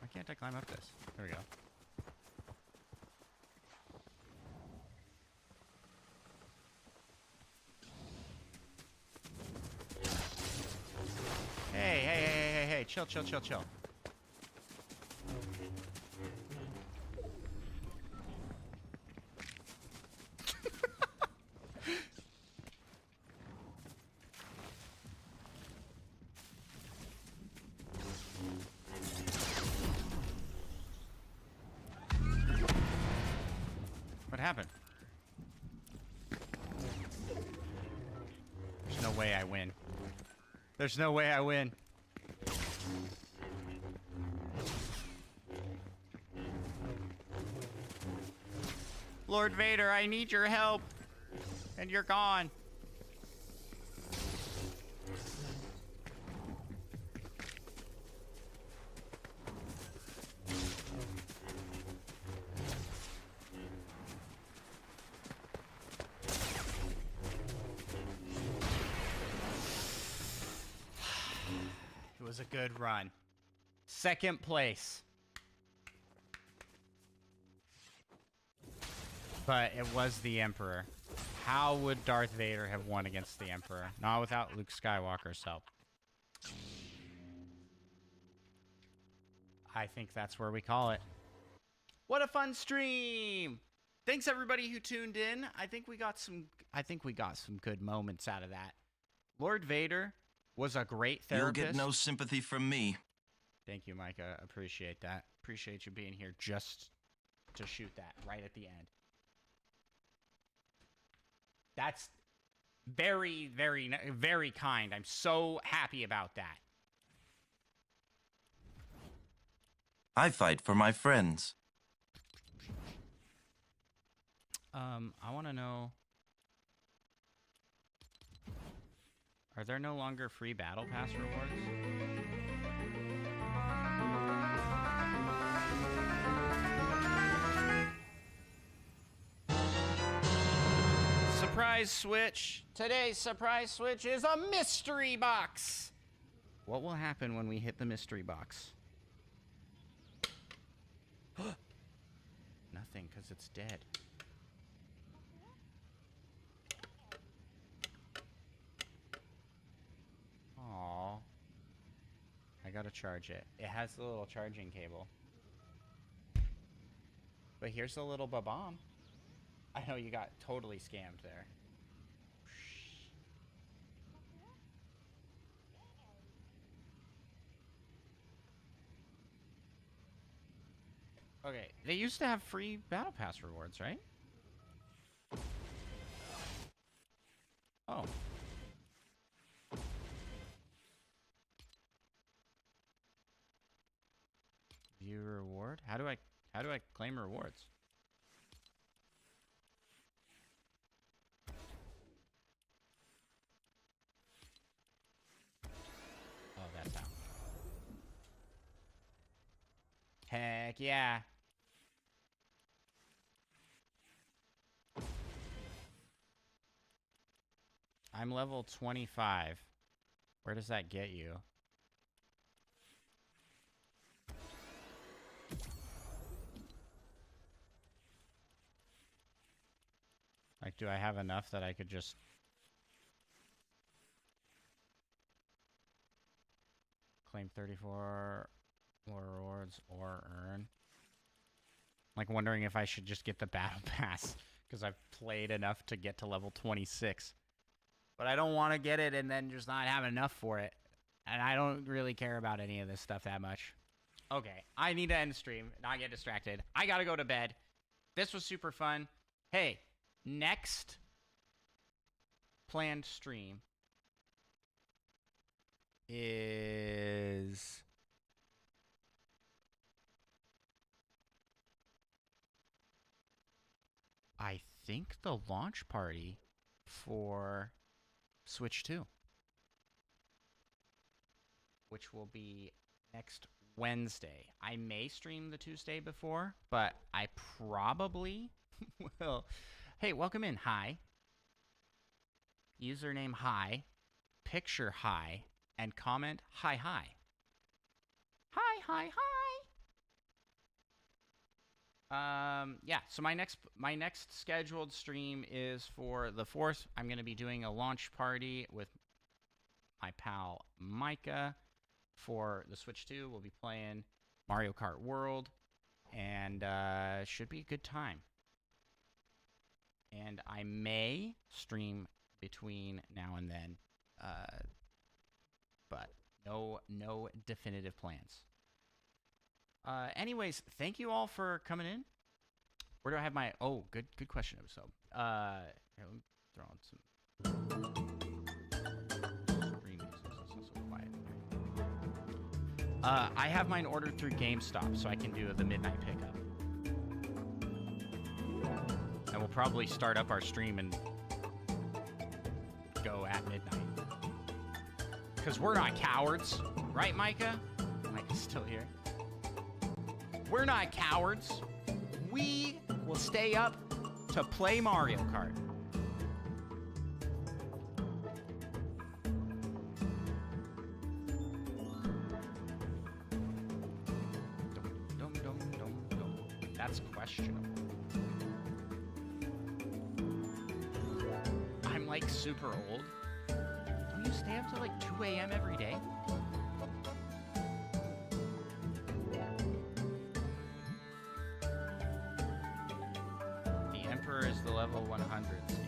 Why can't I climb up this? There we go. Hey, chill. What happened? There's no way I win. There's no way I win. Lord Vader, I need your help. And you're gone. It was a good run. Second place. But it was the Emperor. How would Darth Vader have won against the Emperor? Not without Luke Skywalker's help. I think that's where we call it. What a fun stream! Thanks everybody who tuned in. I think we got some good moments out of that. Lord Vader was a great therapist. You'll get no sympathy from me. Thank you, Micah. Appreciate that. Appreciate you being here just to shoot that right at the end. That's very, very, very kind. I'm so happy about that. I fight for my friends. I want to know, are there no longer free battle pass rewards? Surprise switch. Today's surprise switch is a mystery box. What will happen when we hit the mystery box? Nothing, because it's dead. Aww. I gotta charge it. It has the little charging cable. But here's the little ba-bomb. I know you got totally scammed there. Okay, they used to have free Battle Pass rewards, right? Oh. View reward? How do I claim rewards? Oh, that's how. Heck yeah. I'm level 25. Where does that get you? Like, do I have enough that I could just... claim 34 more rewards or earn? Like, wondering if I should just get the Battle Pass. Because I've played enough to get to level 26. But I don't want to get it and then just not have enough for it. And I don't really care about any of this stuff that much. Okay, I need to end the stream, not get distracted. I gotta go to bed. This was super fun. Hey, next planned stream is... I think the launch party for Switch 2. Which will be next Wednesday. I may stream the Tuesday before, but I probably will. Hey, welcome in. Hi. Username hi. Picture hi. And comment hi hi. Hi hi hi. Yeah, so my next scheduled stream is for the 4th. I'm going to be doing a launch party with my pal Micah. For the Switch 2, we'll be playing Mario Kart World, and should be a good time. And I may stream between now and then, but no definitive plans. Anyways, thank you all for coming in. Where do I have my... Oh, good question. So, here, let me throw on some... I have mine ordered through GameStop, so I can do the midnight pickup. And we'll probably start up our stream and go at midnight. Because we're not cowards. Right, Micah? Micah's still here. We're not cowards. We will stay up to play Mario Kart. That's questionable. I'm like super old. Don't you stay up till like 2 a.m. every day? The Emperor is the level 100 skin.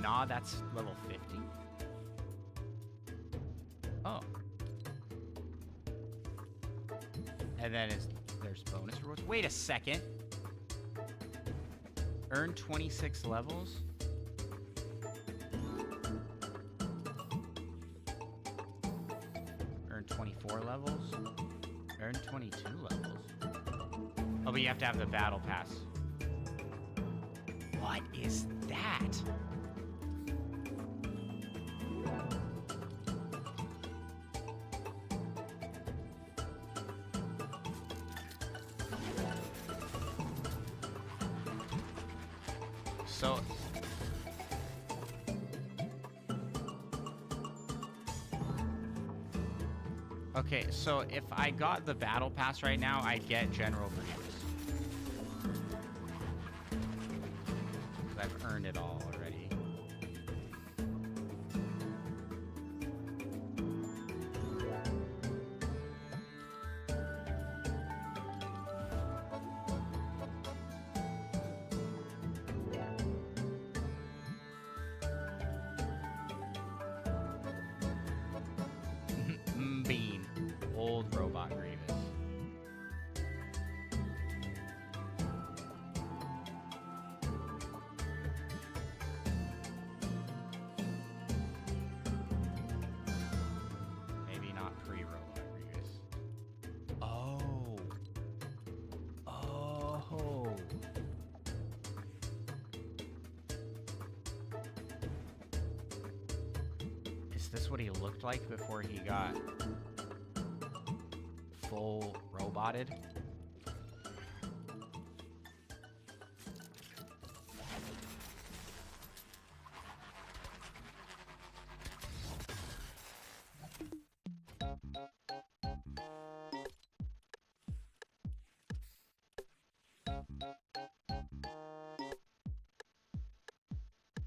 Nah, that's level 50. Oh. And then there's bonus rewards. Wait a second. Earn 26 levels. Earn 24 levels. Earn 22 levels. Oh, but you have to have the battle pass. What is that? so... Okay, so if I got the battle pass right now, I'd get General Grievous. 'Cause I've earned it all already. Bean. Old robot Grievous. Maybe not pre-robot Grievous. Oh. Oh. Is this what he looked like before he got full roboted?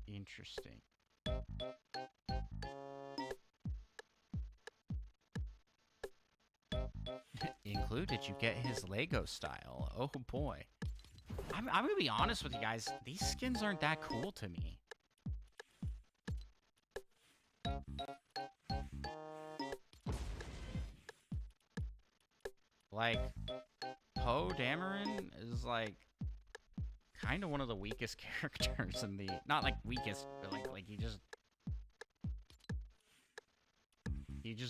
Interesting. Included, you get his Lego style. Oh boy. I'm gonna be honest with you guys. These skins aren't that cool to me. Like, Poe Dameron is like kind of one of the weakest characters in the, not like weakest, but like he just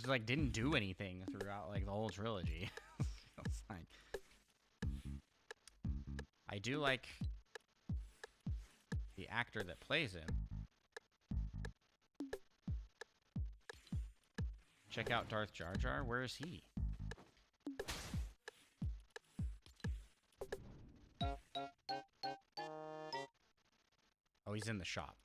like didn't do anything throughout like the whole trilogy. It's like, I do like the actor that plays him. Check out Darth Jar Jar. Where is he? Oh, he's in the shop.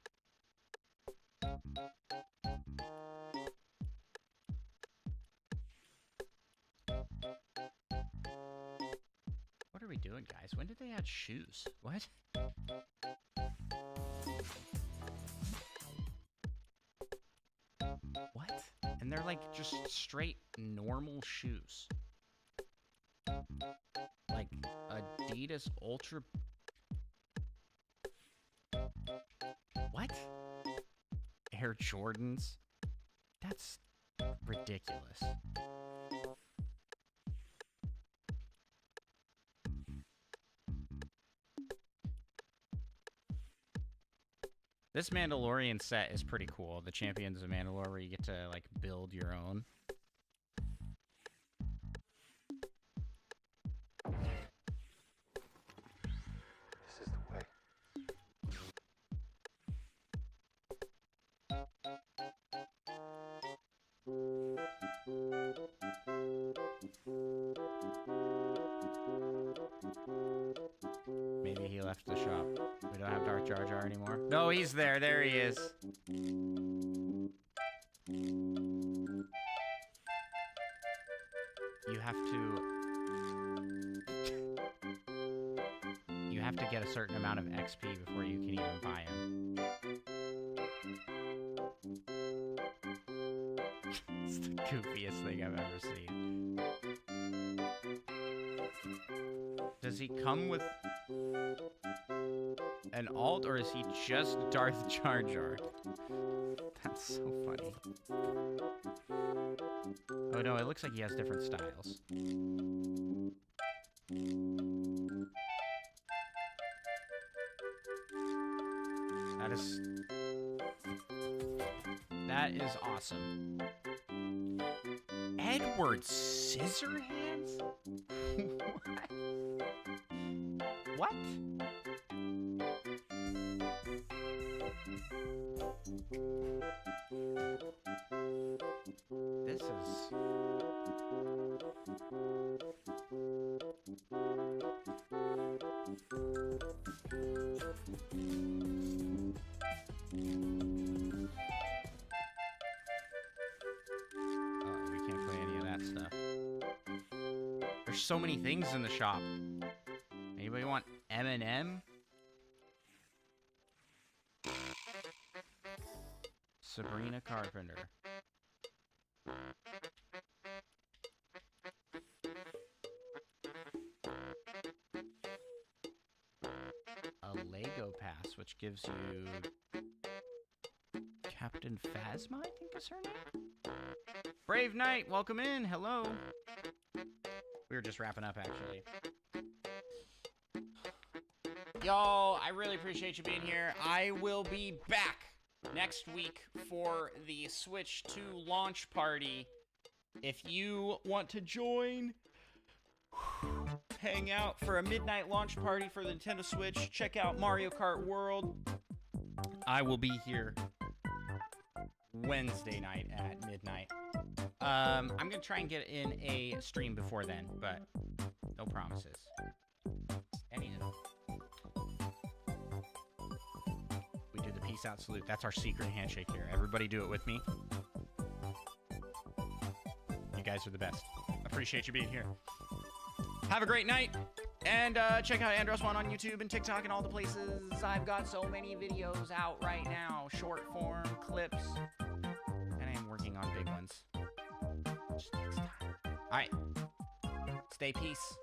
What are we doing, guys? When did they add shoes? What? What? And they're like just straight normal shoes. Like Adidas Ultra. What? Air Jordans? That's ridiculous. This Mandalorian set is pretty cool. The Champions of Mandalore, where you get to like build your own. This is the way. Maybe he left the shop. We don't have Darth Jar Jar anymore. No, he's there. There he is. You have to get a certain amount of XP before you can even buy him. It's the goofiest thing I've ever seen. Does he come with an alt, or is he just Darth Jar Jar? That's so funny. Oh no, it looks like he has different styles. That is awesome. Edward Scissorhands? What? What? This is... There's so many things in the shop. Anybody want M&M? Sabrina Carpenter. A Lego pass, which gives you Captain Phasma, I think is her name? Brave Knight, welcome in. Hello. We were just wrapping up, actually. Y'all, I really appreciate you being here. I will be back next week for the Switch 2 launch party. If you want to join, hang out for a midnight launch party for the Nintendo Switch, check out Mario Kart World. I will be here Wednesday night at midnight. I'm going to try and get in a stream before then, but no promises. Anywho. We do the peace out salute. That's our secret handshake here. Everybody do it with me. You guys are the best. Appreciate you being here. Have a great night. And check out Andros1 on YouTube and TikTok and all the places. I've got so many videos out right now. Short form, clips. And I am working on big ones. Just takes time. All right. Stay peace.